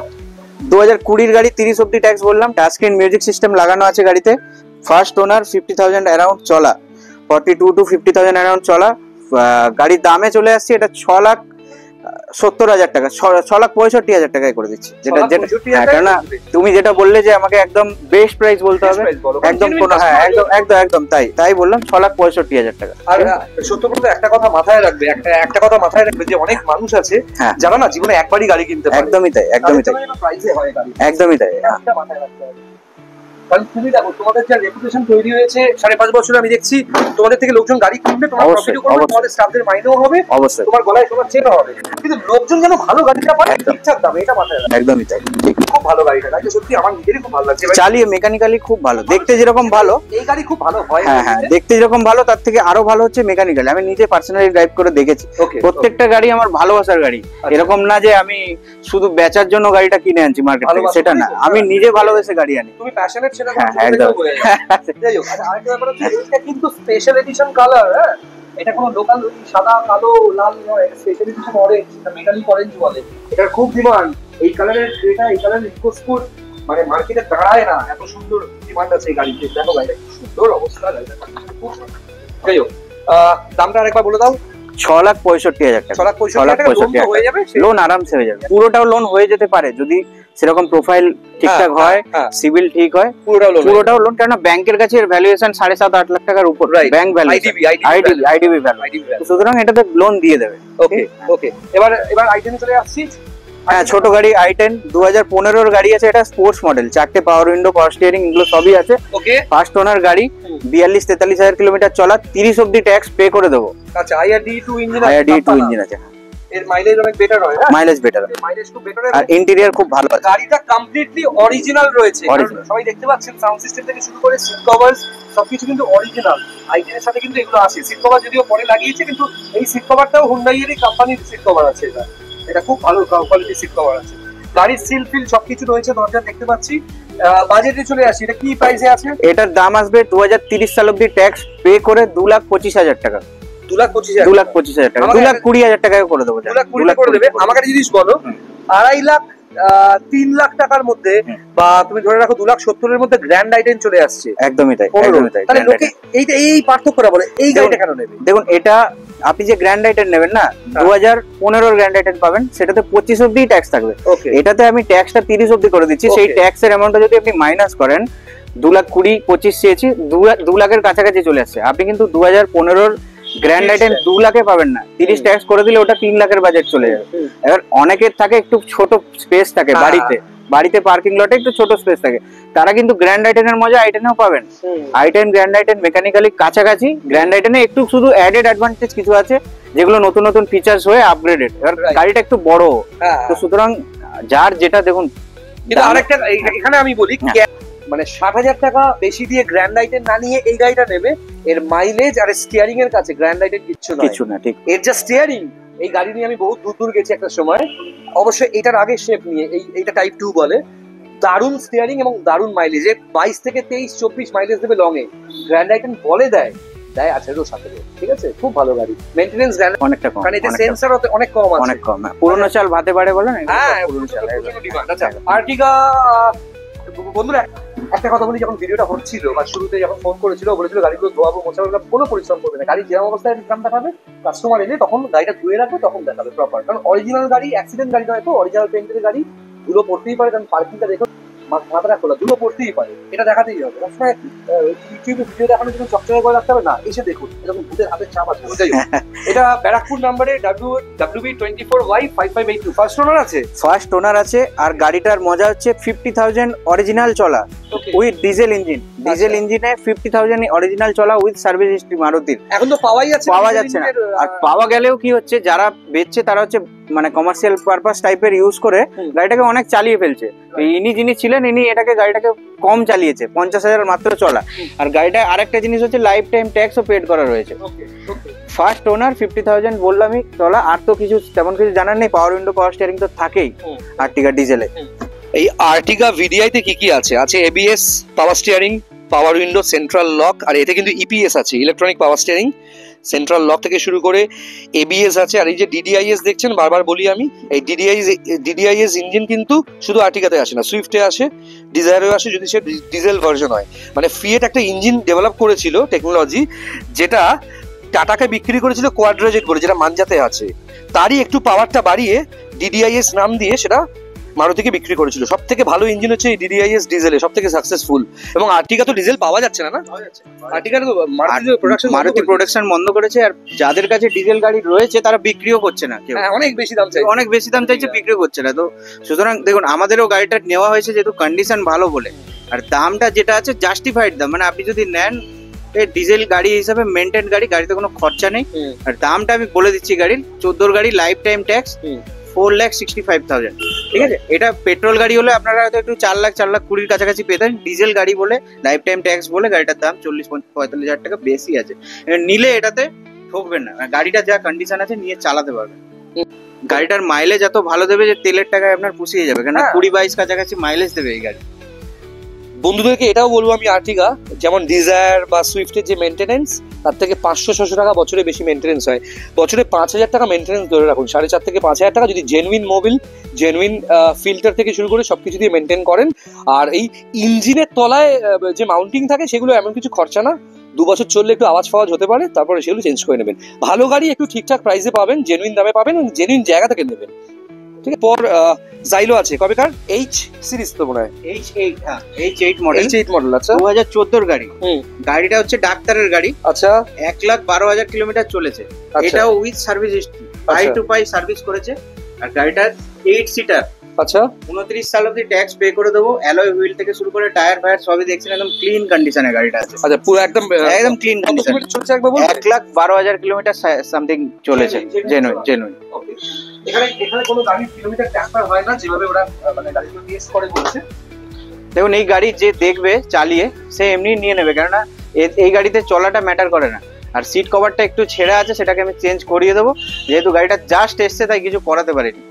2020 গাড়ি, 30 অব্দি ট্যাক্স বললাম। টাচ স্ক্রিন মিউজিক সিস্টেম লাগানো আছে গাড়িতে। ফার্স্ট ওনার, 50,000 অ্যারাউন্ড চলা, 42 to 50,000 অ্যারাউন্ড চলা। গাড়ির দামে চলে আসছে এটা 6,70,000 টাকা, 6,65,000 টাকায় করে দিচ্ছি। যেটা কেন তুমি যেটা বললে যে আমাকে একদম বেস্ট প্রাইস বলতে হবে, একদম কোনো, হ্যাঁ একদম তাই বললাম, 6,65,000 টাকা। আর সত্যি একটা কথা মাথায় রাখবে, একটা কথা মাথায় রাখবে যে অনেক মানুষ আছে যারা না জীবনে একবারই গাড়ি কিনতে পারে। একদমই তাই, একদমই তাই। কারণ তুমি দেখো তোমাদের যা রেপুটেশন তৈরি হয়েছে 5.5 বছরে, আমি দেখছি তোমাদের থেকে লোকজন গাড়ি কিনবে, তোমার অবশ্যই, প্রফিটও করবে, অবশ্যই। তোমাদের স্টাফদের মাইনেও হবে, অবশ্যই তোমার গলায় তোমার চেনও হবে, কিন্তু লোকজন যেন ভালো গাড়িটা পায় ঠিকঠাক দামে, এটা মাথায় রাখো। একদমই তাই। খুব ভালো গাড়িটা, গাড়িটা সত্যি আমার নিজেরই খুব ভালো লাগছে ভাই। চালিয়ে মেকানিক্যালি খুব ভালো, দেখতে যেরকম ভালো, এই গাড়ি খুব ভালো হয়। হ্যাঁ হ্যাঁ, দেখতে যেরকম ভালো তার থেকে আরো ভালো হচ্ছে মেকানিক্যালি। আমি নিজে পার্সোনালি ড্রাইভ করে দেখেছি, ওকে, প্রত্যেকটা গাড়ি আমার ভালোবাসার গাড়ি। এরকম না যে আমি শুধু বেচার জন্য গাড়িটা কিনে আনছি মার্কেট থেকে, ভালোবাসা সেটা না, করেই তো। আমি নিজে ভালোবেসে গাড়ি আনি। তুমি প্যাশনেট সেটা হ্যাঁ, তুমি একদম। দেখেও বোঝা যায়। যাই হোক, আচ্ছা আরেকটা ব্যাপার হচ্ছে এটা কিন্তু স্পেশাল এডিশন কালার, হ্যাঁ, এটা কোনো লোকাল সাদা কালো লাল নয়, স্পেশাল এডিশন অরেঞ্জ, এটা মেটালিক অরেঞ্জ বলে, এটার খুব ডিমান্ড। এই কালারের এটা, এই কালারের ইকোস্পোর্ট মানে মার্কেটে দাঁড়ায় না, এত সুন্দর ডিমান্ড আছে এই গাড়িতে। দেখো গাড়িটা খুব সুন্দর অবস্থা, গাড়িটা খুব সুন্দর। যাই হোক, দামটা আরেকবার বলে দাও। 6,65,000 টাকা। 6,65,000 টাকা লোন তো হয়ে যাবে? লোন আরামসে হয়ে যাবে, পুরোটাও লোন হয়ে যেতে পারে যদি সেরকম প্রোফাইল ঠিকঠাক হয়, হ্যাঁ। সিভিল ঠিক হয়, পুরোটাও লোন। কেন ব্যাংকের কাছে এর ভ্যালুয়েশন 7.5-8 লাখ টাকার উপর, ব্যাংক ভ্যালুয়েশন, আইডিবি ভ্যালু, সুতরাং এটাতে লোন দিয়ে দেবে। ওকে ওকে, এবার আইটেমে চলে আসছি। হ্যাঁ, ছোট গাড়ি i10 2015 গাড়ি আছে, এটা স্পোর্টস মডেল, 4টে পাওয়ার উইন্ডো, পাওয়ার স্টিয়ারিং, এগুলো সবই আছে। ওকে, ফার্স্ট ওনার গাড়ি, 42-43 হাজার কিলোমিটার চলা, 30 অব্দি ট্যাক্স পে করে দেবো। আচ্ছা, IRD2 ইঞ্জিন আছে, IRD2 ইঞ্জিন আছে, এর মাইলেজ অনেক বেটার হয়, হ্যাঁ মাইলেজ বেটার, মাইলেজ খুব বেটার, আর ইন্টেরিয়র খুব ভালো আছে। গাড়িটা কমপ্লিটলি অরিজিনাল রয়েছে। Original। সবাই দেখতে পাচ্ছেন সাউন্ড সিস্টেম থেকে শুরু করে সিট কভার সবকিছু কিন্তু অরিজিনাল। আইটেনের সাথে কিন্তু এগুলো আসে। সিট কভার যদিও পরে লাগিয়েছে, কিন্তু এই সিট কভারটাও হুন্ডাইয়েরই কোম্পানির সিট কভার আছে। এটা খুব ভালো কোয়ালিটির সিট কভার আছে। গাড়ির সিল ফিল সবকিছু রয়েছে, দরজা দেখতে পাচ্ছি। বাজেটে চলে আসি, এটা কি প্রাইসে আছে? এটার দাম আসবে 2030 সাল অব্দি ট্যাক্স পে করে 2,25,000 টাকা। 2,25,000 2,25,000 টাকা, 2,20,000 টাকায় করে দেবো। 2,20,000 করে দেবে। আমাকে একটা জিনিস বলো, 2.5 লাখ 3 লাখ টাকার মধ্যে, বা তুমি ধরে রাখো 2,70,000 মধ্যে গ্র্যান্ড আইটেন চলে আসছে। একদমই তাই, একদমই তাই। তাহলে লোকে এই পার্থক্যটা বলে, এই গাড়িটা কেন নেবে? দেখুন, এটা আপনি যে গ্র্যান্ড আইটেন নেবেন না, 2015 গ্র্যান্ড আইটেন পাবেন, সেটাতে 25 অব্দি ট্যাক্স থাকবে। ওকে, এটাতে আমি ট্যাক্সটা 30 অব্দি করে দিচ্ছি। সেই ট্যাক্সের অ্যামাউন্টটা যদি আপনি মাইনাস করেন, 2,20,25 চেয়েছি, 2 লাখের কাছাকাছি চলে আসছে। আপনি কিন্তু 2015 গ্র্যান্ড আইটেন 2 লাখে পাবেন না, 30 ট্যাক্স করে দিলে ওটা 3 লাখের বাজেট চলে যাবে। এবার অনেকের থাকে একটু ছোট স্পেস থাকে বাড়িতে পার্কিং লটে একটু ছোট স্পেস থাকে, তারা কিন্তু গ্র্যান্ড আইটেনের মজা আইটেনেও পাবেন। i10 গ্র্যান্ড আইটেন মেকানিক্যালি কাছাকাছি, গ্র্যান্ড আইটেনে একটু শুধু অ্যাডেড অ্যাডভান্টেজ কিছু আছে, যেগুলো নতুন নতুন ফিচার্স হয়ে আপগ্রেডেড। এবার গাড়িটা একটু বড়, তো সুতরাং যার যেটা দেখুন। কিন্তু আরেকটা এখানে আমি বলি, মানে 60,000 টাকা বেশি দিয়ে গ্র্যান্ড আইটেন না নিয়ে এই গাড়িটা নেবে, এর মাইলেজ আর স্টিয়ারিং এর কাছে গ্র্যান্ড আইটেন কিছু না, ঠিক। এর যা স্টিয়ারিং, এই গাড়ি নিয়ে আমি বহুত দূর গেছি একটা সময়, অবশ্যই এটার আগে শেপ নিয়ে, এইটা টাইপ 2 বলে। দারুণ স্টিয়ারিং এবং দারুণ মাইলেজ, 22 থেকে 23-24 মাইলেজ দেবে লং এ। গ্র্যান্ড আইটেন বলে দেয় 18-17, ঠিক আছে, খুব ভালো গাড়ি। মেইনটেনেন্স অনেকটা কম, কারণ এতে সেন্সর অনেক কম আছে, অনেক কম। পুরনো চাল ভাতে বাড়ে বলেন, হ্যাঁ, পুরনো চাল। আচ্ছা, আর্টিগা বন্ধুরা একটা কথা বলি, যখন ভিডিওটা হচ্ছিল বা শুরুতে যখন ফোন করেছিল, বলেছিল গাড়িগুলো ধোয়াবো মোছাবো, কোনো পরিশ্রম করবে না, গাড়ি যেরকম অবস্থায় দাম দেখাবে, কাস্টমার এলে তখন গাড়িটা ধুয়ে রাখবে, তখন দেখাবে প্রপার। কারণ অরিজিনাল গাড়ি, অ্যাক্সিডেন্ট গাড়ি নয় তো, অরিজিনাল পেন্টের গাড়ি, ধুলো পড়তেই পারে। কারণ পার্কিংটা দেখো, মাথাটা খোলা, ধুলো পড়তেই পারে, এটা দেখাতেই হবে। সবসময় ইউটিউবে ভিডিও দেখানোর জন্য চকচকে করে রাখতে হবে না, এসে দেখুন এরকম ভূতের হাতের চাপ আছে। এটা ব্যারাকপুর নাম্বারে WB24Y5582 ফার্স্ট ওনার আছে। ফার্স্ট ওনার আছে, আর গাড়িটার মজা হচ্ছে 50,000 অরিজিনাল চলা উইথ ডিজেল ইঞ্জিন। ডিজেল ইঞ্জিনে 50,000 অরিজিনাল চলা উইথ সার্ভিস হিস্ট্রি মারুতির। এখন তো পাওয়া যাচ্ছে না, আর পাওয়া গেলেও কি হচ্ছে, যারা বেচছে তারা হচ্ছে মানে কমার্শিয়াল পারপাস টাইপের ইউজ করে গাড়িটাকে অনেক চালিয়ে ফেলছে। যিনি ছিলেন, গাড়িটাকে কম চালিয়েছে, 50,000 মাত্র চলা। আর গাড়িটা আরেকটা জিনিস হচ্ছে লাইফ টাইম ট্যাক্সও পেড করা রয়েছে। ফার্স্ট ওনার, 50,000 বললামই চলা, আর তো কিছু তেমন কিছু জানার নেই। পাওয়ার উইন্ডো, পাওয়ার স্টিয়ারিং তো থাকেই আর্টিগা ডিজেলে। এই আর্টিগা ভিডিআই তে কি আছে? ABS, power steering, power window, central lock, আর এতে কিন্তু EPS আছে, electronic power steering. Central lock থেকে শুরু করে ABS আছে, আর এই যে DDIS দেখছেন, বারবার বলি আমি, এই DDIS ইঞ্জিন কিন্তু শুধু আর্টিগাতে আসে না, সুইফটে আসে, ডিজায়ারেও আসে, যদি সে ডিজেল ভার্সন হয়। মানে ফিয়েট একটা ইঞ্জিন ডেভেলপ করেছিল টেকনোলজি, যেটা টাটাকে বিক্রি করেছিল কোয়াড্রাজেট বলে, যেটা মানজাতে আছে, তারই একটু পাওয়ারটা বাড়িয়ে DDIS নাম দিয়ে সেটা মারুতিকে বিক্রি করেছিল। সব থেকে ভালো ইঞ্জিন হচ্ছে এই DDIS ডিজেলে, সব থেকে সাকসেসফুল। এবং আর্টিগা তো ডিজেল পাওয়া যাচ্ছে না, আর্টিগার মারুতি প্রোডাকশন বন্ধ করেছে, আর যাদের কাছে ডিজেল গাড়ি রয়েছে তারা বিক্রিও করছে না, অনেক বেশি দাম চাইছে, বিক্রি করছে না। তো সুতরাং দেখুন, আমাদেরও গাড়িটা নেওয়া হয়েছে যেহেতু কন্ডিশন ভালো বলে, আর দামটা যেটা আছে জাস্টিফাইড দাম, মানে আপনি যদি নেন ডিজেল গাড়ি হিসাবে মেনটেন গাড়ি, গাড়িতে কোনো খরচা নেই। আর দামটা আমি বলে দিচ্ছি গাড়ির, 14 গাড়ি লাইফ টাইম ট্যাক্স 4,65,000, ঠিক আছে। এটা পেট্রোল গাড়ি হলে আপনারা হয়তো একটু 4,20,000 কাছাকাছি পেতেন, ডিজেল গাড়ি বলে লাইফ টাইম ট্যাক্স বলে গাড়িটার দাম 40-45,000 টাকা বেশি আছে। নিলে এটাতে ঠকবেন না, গাড়িটা যা কন্ডিশন আছে নিয়ে চালাতে পারবেন। গাড়িটার মাইলেজ এত ভালো দেবে যে তেলের টাকায় আপনার পুষিয়ে যাবে, কারণ 20-22 কাছাকাছি মাইলেজ দেবে এই গাড়ি। বন্ধুদেরকে এটাও বলবো আমি আর্টিগা যেমন ডিজায়ার বা সুইফটের যে মেনটেনেন্স তার থেকে 500-600 টাকা বছরে বেশি মেনটেনেন্স হয়, বছরে 5,000 টাকা মেনটেনেন্স ধরে রাখুন, 4,500 থেকে 5,000 টাকা যদি জেনুইন মোবিল, জেনুইন ফিল্টার থেকে শুরু করে সবকিছু দিয়ে মেনটেন করেন। আর এই ইঞ্জিনের তলায় যে মাউন্টিং থাকে সেগুলো এমন কিছু খরচা না, 2 বছর চললে একটু আওয়াজ ফাওয়াজ হতে পারে, তারপরে সেগুলো চেঞ্জ করে নেবেন। ভালো গাড়ি একটু ঠিকঠাক প্রাইসে পাবেন, জেনুইন দামে পাবেন, জেনুইন জায়গা থেকে নেবেন, ঠিক আছে। পর জাইলো আছে, কবেকার? H সিরিজ তো মনে হয়, H8, হ্যাঁ H8 মডেল, H8 মডেল। আচ্ছা, 2014 গাড়ি। গাড়িটা হচ্ছে ডাক্তারের গাড়ি। আচ্ছা, 1,12,000 কিলোমিটার চলেছে। এটাও উইথ সার্ভিস হিস্ট্রি, পাই টু পাই সার্ভিস করেছে। আর গাড়িটার 8 সিটার। আচ্ছা, 29 সাল অব্দি ট্যাক্স পে করে দেবো। অ্যালয় হুইল থেকে শুরু করে টায়ার ফায়ার সবই দেখছেন, একদম ক্লিন কন্ডিশনে গাড়িটা আছে। আচ্ছা, পুরো একদম ক্লিন কন্ডিশন চলছে। একবার বলুন। 1,12,000 কিলোমিটার সামথিং চলেছে, জেনুইন। এখানে কোনো গাড়ির কিলোমিটার ট্রান্সফার হয় না, যেভাবে ওরা মানে গাড়িগুলো টেস্ট করে বলছে। দেখুন, এই গাড়ি যে দেখবে চালিয়ে সে এমনি নিয়ে নেবে, কেননা এই গাড়িতে চলাটা ম্যাটার করে না। আর সিট কভারটা একটু ছেঁড়া আছে, সেটাকে আমি চেঞ্জ করিয়ে দেবো, যেহেতু গাড়িটা জাস্ট এসছে তাই কিছু করাতে পারিনি।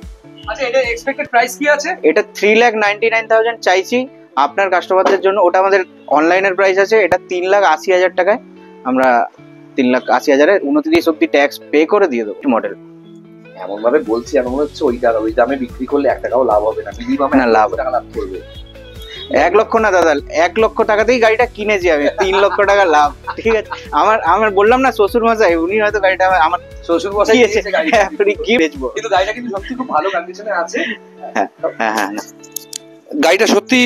আচ্ছা, এটা এক্সপেক্টেড প্রাইস কি আছে? এটা 3,99,000 চাইছি আপনার কাস্টমারদের জন্য। ওটা আমাদের অনলাইনের প্রাইস আছে। এটা 3,80,000 টাকায় আমরা 3,80,000-এ 29 অব্দি ট্যাক্স পে করে দিয়ে দেবো। মডেল এমন ভাবে বলছি, এমন মনে হচ্ছে ওই দামে বিক্রি করলে 1 টাকাও লাভ হবে না, মিনিমাম না লাভ টাকা লাভ করবে। 1 লক্ষ না দাদা, 1 লক্ষ টাকাতেই গাড়িটা কিনেছি আমি, 3 লক্ষ টাকা লাভ, ঠিক আছে। আমার বললাম না শ্বশুর মশাই, উনি হয়তো গাড়িটা আমার শ্বশুর মশাই দিয়েছে, কি বেচবো। কিন্তু গাড়িটা কিন্তু সত্যি খুব ভালো কন্ডিশনে আছে। হ্যাঁ হ্যাঁ হ্যাঁ, গাড়িটা সত্যি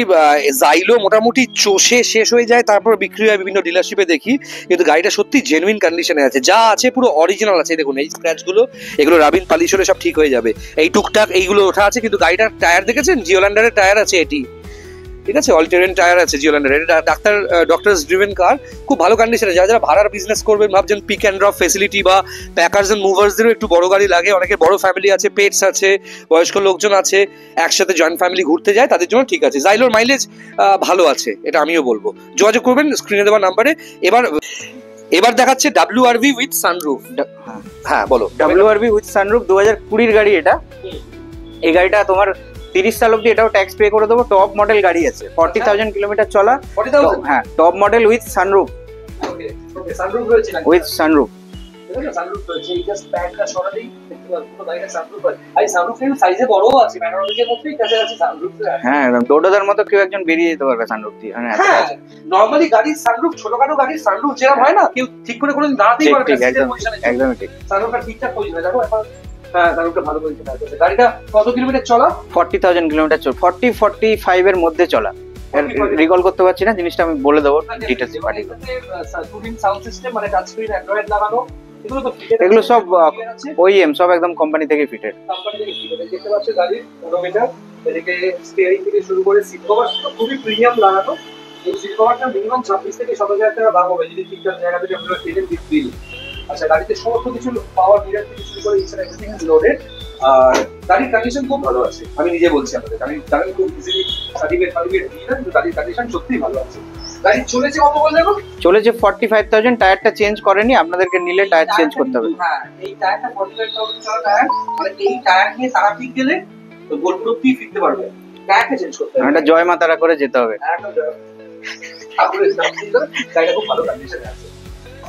জাইলো মোটামুটি চষে শেষ হয়ে যায়, তারপর বিক্রি হয় বিভিন্ন ডিলারশিপে দেখি, কিন্তু গাড়িটা সত্যি জেনুইন কন্ডিশনে আছে, যা আছে পুরো অরিজিনাল আছে। দেখুন এই স্ক্র্যাচ গুলো, এগুলো রাবিন পালিশ হলে সব ঠিক হয়ে যাবে। এই টুকটাক এইগুলো ওঠা আছে, কিন্তু গাড়িটার টায়ার দেখেছেন? জিওল্যান্ডারের টায়ার আছে এটি, ঠিক আছে, অল টেরেন টায়ার আছে জিওল্যান্ডারের। এটা ডক্টরস ড্রিভেন কার, খুব ভালো কন্ডিশনে। যারা ভাড়ার বিজনেস করবেন ভাবছেন, পিক অ্যান্ড ড্রপ ফেসিলিটি বা প্যাকার্স এন্ড মুভার্সদেরও একটু বড় গাড়ি লাগে, অনেকের বড় ফ্যামিলি আছে, পেটস আছে, বয়স্ক লোকজন আছে, একসাথে জয়েন্ট ফ্যামিলি ঘুরতে যায়, তাদের জন্য ঠিক আছে। জাইলোর মাইলেজ ভালো আছে, এটা আমিও বলবো। যোগাযোগ করবেন স্ক্রিনে দেওয়া নাম্বারে। এবার দেখাচ্ছে WRV উইথ সানরুফ। হ্যাঁ বলো। WRV উইথ সানরুফ 2020 গাড়ি এটা। এই গাড়িটা তোমার 30 সাল অব্দি এটাও ট্যাক্স পে করে দেবো। টপ মডেল গাড়ি আছে, 40,000 কিলোমিটার চলা। 40,000? হ্যাঁ, top model with sunroof, sunroof রয়েছে না? With sunroof. সানরুফ রয়েছে, এই জাস্ট প্যাডটা সরালেই দেখতে পারবেন পুরো গাড়িটা সানরুফ আছে। আর এই সানরুফ কিন্তু সাইজে বড়ও আছে, প্যানোরামিকের মধ্যেই কাছাকাছি সানরুফ আছে। হ্যাঁ, একদম ডোডোদার মতো কেউ একজন বেরিয়ে যেতে পারবে সানরুফ দিয়ে। হ্যাঁ, নরমালি গাড়ির সানরুফ, ছোটখাটো গাড়ির সানরুফ যেরকম হয় না, কেউ ঠিক করে কোনোদিন দাঁড়াতেই পারবে না সিটের পজিশনে। একদমই ঠিক। সানরুফটা ঠিকঠাক পজিশনে দেখো এখন। হ্যাঁ, সানরুফটা ভালো পজিশনে আছে। গাড়িটা কত কিলোমিটার চলা? 40,000 কিলোমিটার চলা, 40-45 এর মধ্যে চলা। রিকল করতে পারছি না, জিনিসটা আমি বলে দেবো ডিটেইলসে পাঠিয়ে দেবো। সাউন্ড সিস্টেম মানে টাচ স্ক্রিন, অ্যান্ড্রয়েড লাগানো, এগুলো সব OEM, সব একদম কোম্পানি থেকে ফিটেড। কোম্পানি থেকে ফিটেড। দেখতে পাচ্ছ গাড়ির ওডোমিটার, এদিকে স্টিয়ারিং থেকে শুরু করে সিট কভার খুবই প্রিমিয়াম লাগানো। এই সিট কভারটা মিনিমাম 26 থেকে 27,000 টাকা দাম হবে যদি ঠিকঠাক জায়গা থেকে আপনারা কিনেন উইথ বিল। আচ্ছা, গাড়িতে সমস্ত কিছু পাওয়ার মিরার থেকে শুরু করে ইনসাইড এভরিথিং ইজ লোডেড। আর গাড়ির কন্ডিশন খুব ভালো আছে, আমি নিজে বলছি আপনাদের। আমি খুব ইজিলি সার্টিফিকেট দিই না, কিন্তু গাড়ির কন্ডিশন সত্যিই ভালো আছে। গাড়ি চলেছে কত বলে দেখো? চলেছে 45,000। টায়ারটা চেঞ্জ করেনি, আপনাদেরকে নিলে টায়ার চেঞ্জ করতে হবে। হ্যাঁ, এই টায়ারটা 45,000 চলা টায়ার, মানে এই টায়ার নিয়ে তারাপীঠ গেলে তো বোলপুর অব্দি ফিরতে পারবে। টায়ারটা চেঞ্জ করতে হবে, এটা জয় মা তারা করে যেতে হবে। গাড়িটা খুব ভালো কন্ডিশনে আছে।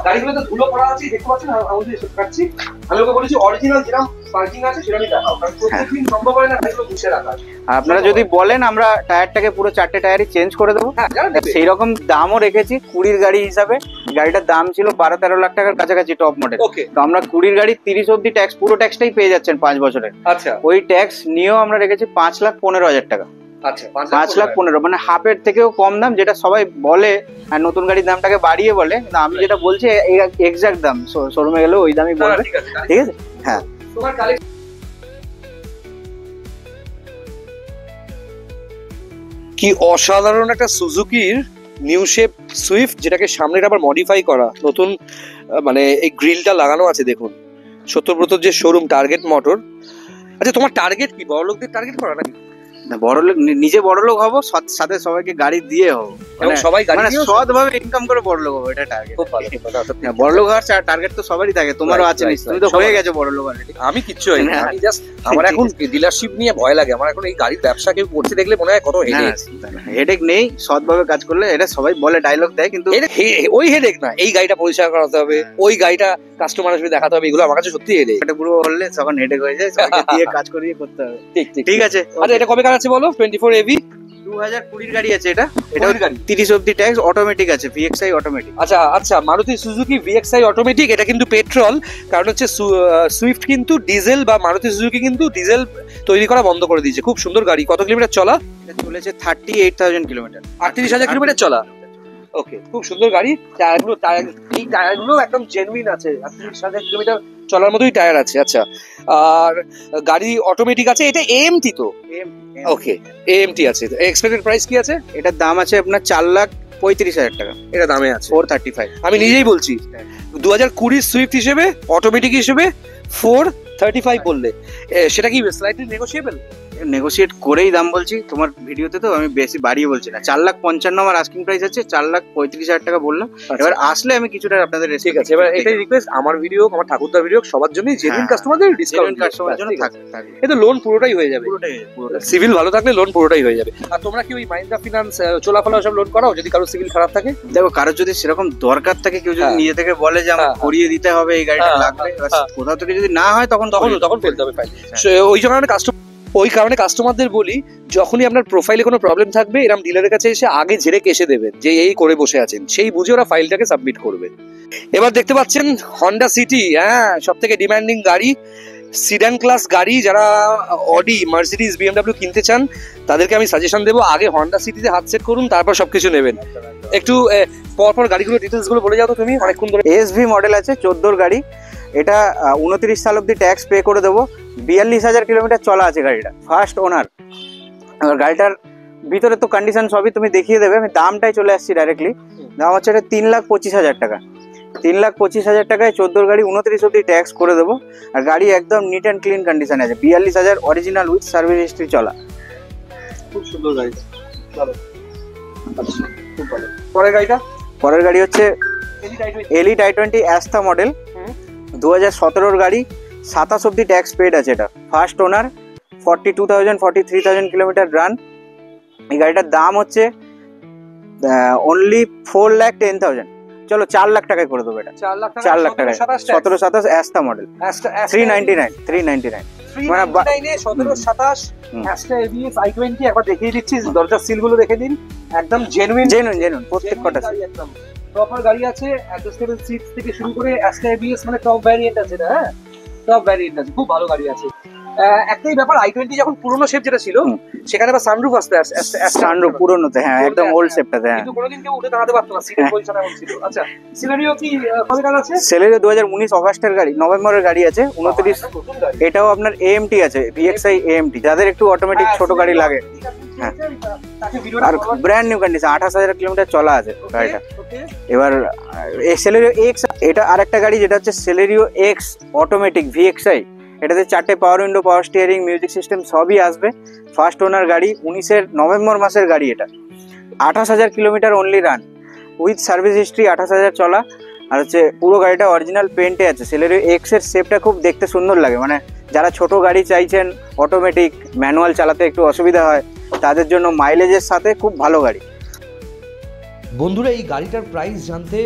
গাড়িগুলোতে ধুলো পড়া আছে, দেখতে পাচ্ছেন। আমি এসব কাটছি, আমি ওকে বলেছি অরিজিনাল যেরকম পার্কিং আছে সেরকমই দেখাও, কারণ প্রত্যেকদিন সম্ভব হয় না গাড়িগুলো মুছে রাখা। আপনারা যদি বলেন আমরা টায়ারটাকে পুরো 4টে টায়ারই চেঞ্জ করে দেবো, সেই রকম দামও রেখেছি। 20 গাড়ি হিসাবে গাড়িটার দাম ছিল 12-13 লাখ টাকার কাছাকাছি, টপ মডেল। তো আমরা 20 গাড়ি 30 অব্দি ট্যাক্স, পুরো ট্যাক্সটাই পেয়ে যাচ্ছেন 5 বছরের। আচ্ছা, ওই ট্যাক্স নিয়েও আমরা রেখেছি 5,15,000 টাকা। আচ্ছা, 5,15,000 মানে হাফের থেকেও কম দাম, যেটা সবাই বলে আর নতুন গাড়ির দামটাকে বাড়িয়ে বলে, কিন্তু আমি যেটা বলছি এক্সাক্ট দাম, শোরুমে গেলেও ওই দামই বলবে। ঠিক আছে, হ্যাঁ। তোমার কালেকশন কি অসাধারণ একটা সুজুকির নিউ শেপ সুইফট, যেটাকে সামনের আবার মডিফাই করা, নতুন মানে এই গ্রিলটা লাগানো আছে দেখুন। সত্যব্রতর যে শোরুম টার্গেট মোটর। আচ্ছা, তোমার টার্গেট কি বড়লোকদের টার্গেট করা নাকি? না, বড়লোক নিজে বড়লোক হবো, সাথে সবাইকে গাড়ি দিয়ে হবো, এবং সবাই গাড়ি মানে দিয়েও সৎভাবে ইনকাম করে বড়লোক হবো, এটা টার্গেট। খুব ভালো, খুব ভালো। বড়লোক হওয়ার টার্গেট তো সবারই থাকে, তোমারও Right, আছে right, নিশ্চয়ই, তুমি right. তো হয়ে সবার। গেছো বড়লোক অলরেডি। আমি কিচ্ছু হইনি, না। আমি জাস্ট আমার এখন ডিলারশিপ নিয়ে ভয় লাগে। আমার এখন এই গাড়ির ব্যবসা কেউ করতে দেখলে মনে হয় কত হেডেক। হেডেক নেই, সৎভাবে কাজ করলে, এটা সবাই বলে, ডায়লগ দেয়, কিন্তু ওই হেডেক না, এই গাড়িটা পরিষ্কার করাতে হবে, ওই গাড়িটা কাস্টমার আসবে দেখাতে হবে, এগুলো আমার কাছে সত্যি হেডেক। এটা পুরো বললে তখন হেডেক হয়ে যায়, সবাইকে দিয়ে কাজ করিয়ে করতে হবে। ঠিক আছে। আচ্ছা, এটা কবে কার আছে বলো? 24 AV 2020 গাড়ি আছে এটা। 20 গাড়ি। 30 অবধি ট্যাক্স, অটোমেটিক আছে, VXI অটোমেটিক। আচ্ছা আচ্ছা, মারুতি সুজুকি VXI অটোমেটিক, এটা কিন্তু পেট্রোল, কারণ হচ্ছে সুইফট কিন্তু ডিজেল, বা মারুতি সুজুকি কিন্তু ডিজেল তৈরি করা বন্ধ করে দিয়েছে। খুব সুন্দর গাড়ি। কত কিলোমিটার চলা? এটা চলেছে 38,000 কিলোমিটার। 38,000 কিলোমিটার চলা। ওকে, খুব সুন্দর গাড়ি। এই টায়ারগুলো একদম জেনুইন আছে, 38,000 কিলোমিটার চলার মতোই টায়ার আছে। আচ্ছা, আর গাড়ি অটোমেটিক আছে। এটা AMT তো? ওকে, AMT আছে। এক্সপেক্টেড প্রাইস কি আছে? এটার দাম আছে আপনার 4,35,000 টাকা। এটা দামে আছে 435। আমি নিজেই বলছি 2020 সুইফট হিসেবে, অটোমেটিক হিসেবে 435 বললে সেটা কি স্লাইটলি নেগোশিয়েবল? নেগোশিয়েট করেই দাম বলছি, তোমার ভিডিওতে তো আমি বেশি বাড়িয়ে বলছি না। 4,55,000 আমার আস্কিং প্রাইস আছে, 4,35,000 টাকা বললাম। এবার আসলে আমি কিছুটা আপনাদের ঠিক আছে। এবার এটাই রিকোয়েস্ট, আমার ভিডিও, আমার ঠাকুরদার ভিডিও, সবার জন্যই জেনুইন কাস্টমারদের ডিসকাউন্ট কাস্টমারের জন্য থাকবে। এটা লোন পুরোটাই হয়ে যাবে, পুরোটাই। সিভিল ভালো থাকলে লোন পুরোটাই হয়ে যাবে। আর তোমরা কি ওই মাইন্দ্রা ফিনান্স, চোলাফলা সব লোন করাও যদি কারো সিভিল খারাপ থাকে? দেখো, কারোর যদি সেরকম দরকার থাকে, কেউ যদি হ্যাঁ। নিজে থেকে বলে যে আমার হ্যাঁ। করিয়ে দিতে হবে, এই গাড়িটা হ্যাঁ, লাগবে, এবার হ্যাঁ। কোথাও থেকে যদি না হয় তখন তখন ফেলতে হবে ফাইল। ওই কারণে কাস্টমারদের বলি, যখনই আপনার প্রোফাইলে কোনো প্রবলেম থাকবে, এরকম ডিলারের কাছে এসে আগে ঝেড়ে কেসে দেবেন যে এই করে বসে আছেন, সেই বুঝে ওরা ফাইলটাকে সাবমিট করবে। এবার দেখতে পাচ্ছেন হন্ডা সিটি, হ্যাঁ, সব থেকে ডিমান্ডিং গাড়ি, সিডান ক্লাস গাড়ি। যারা অডি, মার্সিডিজ, BMW কিনতে চান, তাদেরকে আমি সাজেশন দেবো, আগে হন্ডা সিটিতে হাত সেট করুন, তারপর সবকিছু নেবেন। একটু পরপর গাড়িগুলো ডিটেলস গুলো বলে যাও তো তুমি, অনেকক্ষণ ধরে। SV মডেল আছে, 14 গাড়ি। এটা 29 সাল অব্দি ট্যাক্স পে করে দেবো। 42,000 কিলোমিটার চলা আছে গাড়িটা, ফার্স্ট ওনার। এবার গাড়িটার ভিতরে তো কন্ডিশন সবই তুমি দেখিয়ে দেবে, আমি দামটাই চলে আসছি ডাইরেক্টলি। দাম হচ্ছে এটা 3,25,000 টাকা। 3,25,000 টাকায় 14 গাড়ি, 29 অব্দি ট্যাক্স করে দেবো। আর গাড়ি একদম নিট অ্যান্ড ক্লিন কন্ডিশন আছে, 42,000 অরিজিনাল উইথ সার্ভিস হিস্ট্রি চলা। খুব সুন্দর গাড়ি, ভালো, খুব ভালো। পরের গাড়ি হচ্ছে এলিট i20 অ্যাস্তা মডেল, 2017 গাড়ি, 27 অব্দি ট্যাক্স পেড আছে। এটা ফার্স্ট ওনার, 43,000 কিলোমিটার রান। এই গাড়িটার দাম হচ্ছে অনলি 4,10,000। চলো 4 লাখ টাকায় করে দেবো এটা। 4 লাখ টাকায় 17-27 অ্যাস্তা মডেল, 399। মানে 17-27 অ্যাস্টা এবিএস i20। একবার দেখিয়ে দিচ্ছি, দরজার সিল গুলো দেখে দিন, একদম জেনুইন প্রত্যেক কটা একদম প্রপার গাড়ি আছে। অ্যাডজাস্টেবল সিট থেকে শুরু করে অ্যাস্টা এবিএস, মানে টপ ভ্যারিয়েন্ট আছে এটা। হ্যাঁ, টপ ভ্যারিয়েন্ট আছে, খুব ভালো গাড়ি আছে। একটাই ব্যাপার, i20 যখন পুরনো শেপ যেটা ছিল, সেখানে আবার সানরুফ আসতে সানরুফ পুরনোতে, হ্যাঁ, একদম ওল্ড শেপটাতে। হ্যাঁ, কিন্তু কোনোদিন কেউ উঠে দাঁড়াতে পারতো না, সিটের পজিশন এমন ছিল। আচ্ছা, সিনারিও কি কবে কার আছে? সেলেরিও 2019 অগাস্টের গাড়ি, নভেম্বরের গাড়ি আছে, 29। এটাও আপনার AMT আছে, VXI AMT, যাদের একটু অটোমেটিক ছোট গাড়ি লাগে। হ্যাঁ, আর ব্র্যান্ড নিউ কন্ডিশন, 28,000 কিলোমিটার চলা আছে গাড়িটা। এবার সেলেরিও X, এটা আরেকটা গাড়ি যেটা হচ্ছে সেলেরিও X অটোমেটিক VXI। এটাতে 4টে power window, power steering, music system সবই আসবে। ফার্স্ট ওনার গাড়ি, 19 নভেম্বর মাসের গাড়ি। এটা 28,000 kilometre only run, with service history, 28,000 চলা। আর হচ্ছে পুরো গাড়িটা অরিজিনাল পেন্টে আছে। সেলেরিও X এর শেপটা খুব দেখতে সুন্দর লাগে, মানে যারা ছোট গাড়ি চাইছেন, অটোমেটিক, ম্যানুয়াল চালাতে একটু অসুবিধা হয়, তাদের জন্য মাইলেজের সাথে খুব ভালো গাড়ি। বন্ধুরা, এই গাড়িটার প্রাইস জানতে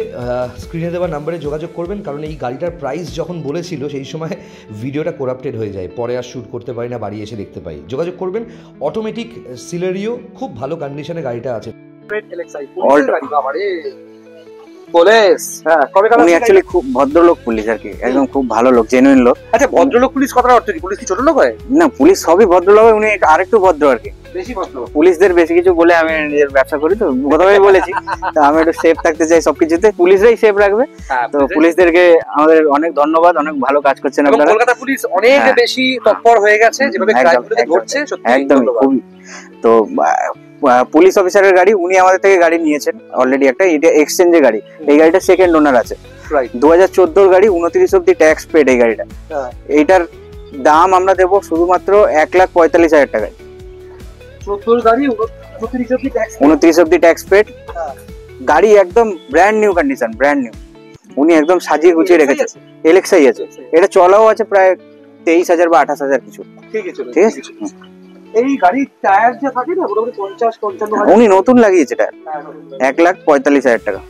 স্ক্রিনে দেওয়া নাম্বারে যোগাযোগ করবেন, কারণ এই গাড়িটার প্রাইস যখন বলেছিল সেই সময় ভিডিওটা করাপ্টেড হয়ে যায়, পরে আর শ্যুট করতে পারি না, বাড়ি এসে দেখতে পাই। যোগাযোগ করবেন। অটোমেটিক সিলেরিও, খুব ভালো কন্ডিশনে গাড়িটা আছে। উনি অ্যাকচুয়ালি খুব ভদ্রলোক পুলিশ আর কি, একদম খুব ভালো লোক, জেনুইন লোক। আচ্ছা, ভদ্রলোক পুলিশ কথার অর্থ কি? পুলিশ কি ছোট লোক হয়? না, পুলিশ সবই ভদ্রলোক হয়, উনি আরেকটু ভদ্র আর কি। বেশি ভদ্র। পুলিশদের বেশি কিছু বলে, আমি নিজের ব্যবসা করি তো প্রথমেই বলেছি, তো আমি একটু সেফ থাকতে চাই সবকিছুতে, পুলিশরাই সেফ রাখবে। তো পুলিশদেরকে আমাদের অনেক ধন্যবাদ, অনেক ভালো কাজ করছেন আপনারা। কলকাতা পুলিশ অনেক বেশি তৎপর হয়ে গেছে, যেভাবে ক্রাইমগুলোকে ধরছে, সত্যি একদমই। তো পুলিশ অফিসারের গাড়ি, উনি আমাদের থেকে গাড়ি নিয়েছেন অলরেডি একটা, এটা এক্সচেঞ্জের গাড়ি। এই গাড়িটা সেকেন্ড ওনার আছে, 2014 গাড়ি, 29 অব্দি ট্যাক্স পেড এই গাড়িটা। এইটার দাম আমরা দেবো শুধুমাত্র 1,45,000 টাকায়। 14 গাড়ি 29 অব্দি ট্যাক্স পেড, গাড়ি একদম brand new condition, brand new. উনি একদম সাজিয়ে গুছিয়ে রেখেছে। এলএক্সআই আছে, এটা চলাও আছে প্রায় 23,000 বা 28,000 কিছু। ঠিক আছে। এই গাড়ির টায়ার যে থাকে না মোটামুটি 50-55 উনি নতুন লাগিয়েছে টায়ার, 1,45,000 টাকা।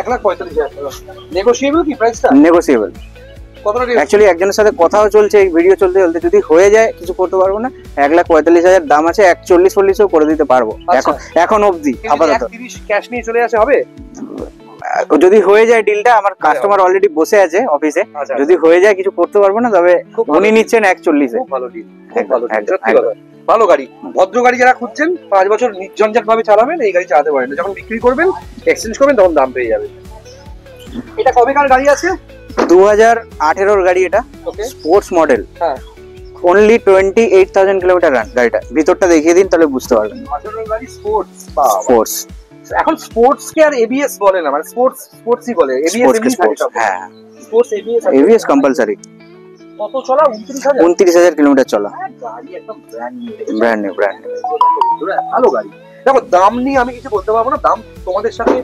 1,45,000 টাকা নেগোশিয়েবল কি প্রাইসটা? নেগোশিয়েবল। কতটা অ্যাকচুয়ালি একজনের সাথে কথাও চলছে, এই ভিডিও চলতে চলতে, যদি হয়ে যায় কিছু করতে পারবো না। 1,45,000 দাম আছে, 1,40,000 করে দিতে পারবো এখন অবধি আপাতত। 30 ক্যাশ নিয়ে চলে আসে হবে? যদি হয়ে যায় ডিলটা, আমার কাস্টমার অলরেডি বসে আছে অফিসে, যদি হয়ে যায় কিছু করতে পারবো না, তবে উনি নিচ্ছেন 1,40,000। খুব ভালো ডিল, খুব ভালো ডিল, সত্যি কথা। ভালো গাড়ি, ভদ্র গাড়ি যারা খুঁজছেন 5 বছর নির্ঝঞ্ঝাট ভাবে চালাবেন, এই গাড়ি চালাতে পারেন। যখন বিক্রি করবেন, এক্সচেঞ্জ করবেন, তখন দাম পেয়ে যাবেন। এটা কবেকার গাড়ি আছে? 2018 গাড়ি, এটা স্পোর্টস মডেল। হ্যাঁ, অনলি 28,000 কিলোমিটার রান গাড়িটা। ভিতরটা দেখিয়ে দিন, তাহলে বুঝতে পারবেন। 18 গাড়ি স্পোর্টস। স্পোর্টস এখন স্পোর্টস কে আর এবিএস বলে না, মানে স্পোর্টসই বলে। এবিএস হ্যাঁ, স্পোর্টস এবিএস কম্পালসারি। কত চলা? 29,000। 29,000 কিলোমিটার চলা। গাড়ি একদম ব্র্যান্ড নিউ। ভালো গাড়ি। দেখো, দাম নিয়ে আমি কিছু বলতে পারবো না, দাম তোমাদের সাথে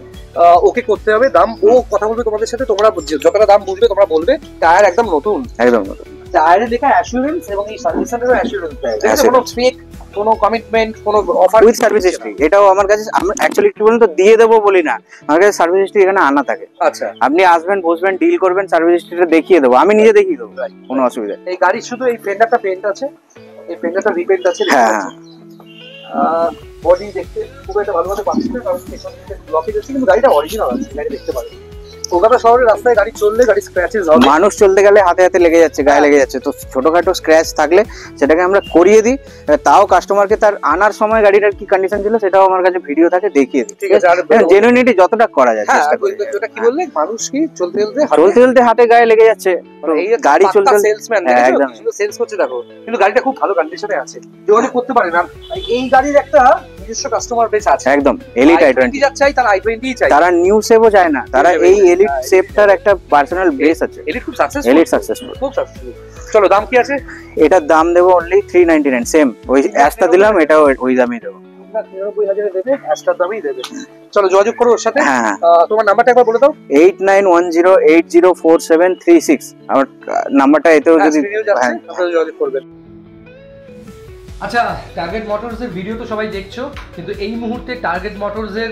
ওকে করতে হবে। দাম ও কথা বলবে তোমাদের সাথে, তোমরা যতটা দাম বুঝবে তোমরা বলবে। টায়ার একদম নতুন, একদম নতুন। টায়ারে লেখা অ্যাসুরেন্স, এবং এই সার্ভিস সেন্টারও অ্যাসুরেন্স দেয়। কোনো ফেক, কোনো কমিটমেন্ট, কোনো অফার উইথ সার্ভিস হিস্ট্রি। এটাও আমার কাছে, আমি অ্যাকচুয়ালি কি বলুন তো, দিয়ে দেবো বলি না, আমার কাছে সার্ভিস হিস্ট্রি এখানে আনা থাকে। আচ্ছা, আপনি আসবেন, বসবেন, ডিল করবেন, সার্ভিস হিস্ট্রিটা দেখিয়ে দেবো, আমি নিজে দেখিয়ে দেবো, কোনো অসুবিধা। এই গাড়ির শুধু এই ফেন্ডারটা পেন্ট আছে, এই ফেন্ডারটা রিপেন্ট আছে। হ্যাঁ, বডি দেখতে খুব একটা ভালোভাবে পাচ্ছি না, কারণ পেছন দিকে ব্লকেজ আছে, কিন্তু গাড়িটা অরিজিনাল আছে। গাড়ি দেখতে পারেন, কলকাতা শহরের রাস্তায় গাড়ি চললে গাড়ি স্ক্র্যাচেস হবে। মানুষ চলতে গেলে হাতে হাতে লেগে যাচ্ছে, গায়ে লেগে যাচ্ছে, তো ছোটখাটো স্ক্র্যাচ থাকলে সেটাকে আমরা করিয়ে দিই। তাও কাস্টমারকে তার আনার সময় গাড়িটার কি কন্ডিশন ছিল সেটাও আমার কাছে ভিডিও থাকে, দেখিয়ে দিই। ঠিক আছে, জেনুইনিটি যতটা করা যায় চেষ্টা করি। এটা কি বললে, মানুষ কি চলতে চলতে হাতে গায়ে লেগে যাচ্ছে, এই গাড়ি চলতে সেলসম্যান একদম সেলস করছে। দেখো, কিন্তু গাড়িটা খুব ভালো কন্ডিশনে আছে, যোগাযোগ করতে পারেন। আর এই গাড়ির একটা নিজস্ব কাস্টমার বেস আছে, একদম এলিট i20 চাই, তারা i20 চাই, তারা নিউ সেভও চায় না, তারা এই এলিট সেভটার একটা পার্সোনাল বেস আছে। এলিট খুব সাকসেসফুল, খুব সাকসেসফুল। চলো, দাম কি আছে? এটার দাম দেবো অনলি 399, সেম ওই অ্যাশটা দিলাম, এটাও ওই দামই দেবো। 99,000 দেবে, অ্যাশটার দামই দেবে। চলো, যোগাযোগ করো ওর সাথে। হ্যাঁ, তোমার নাম্বারটা একবার বলে দাও। 8910804736 আমার নাম্বারটা। এতেও যদি যোগাযোগ করবেন। আচ্ছা, টার্গেট মোটরসের ভিডিও তো সবাই দেখছো, কিন্তু এই মুহূর্তে টার্গেট মোটরসের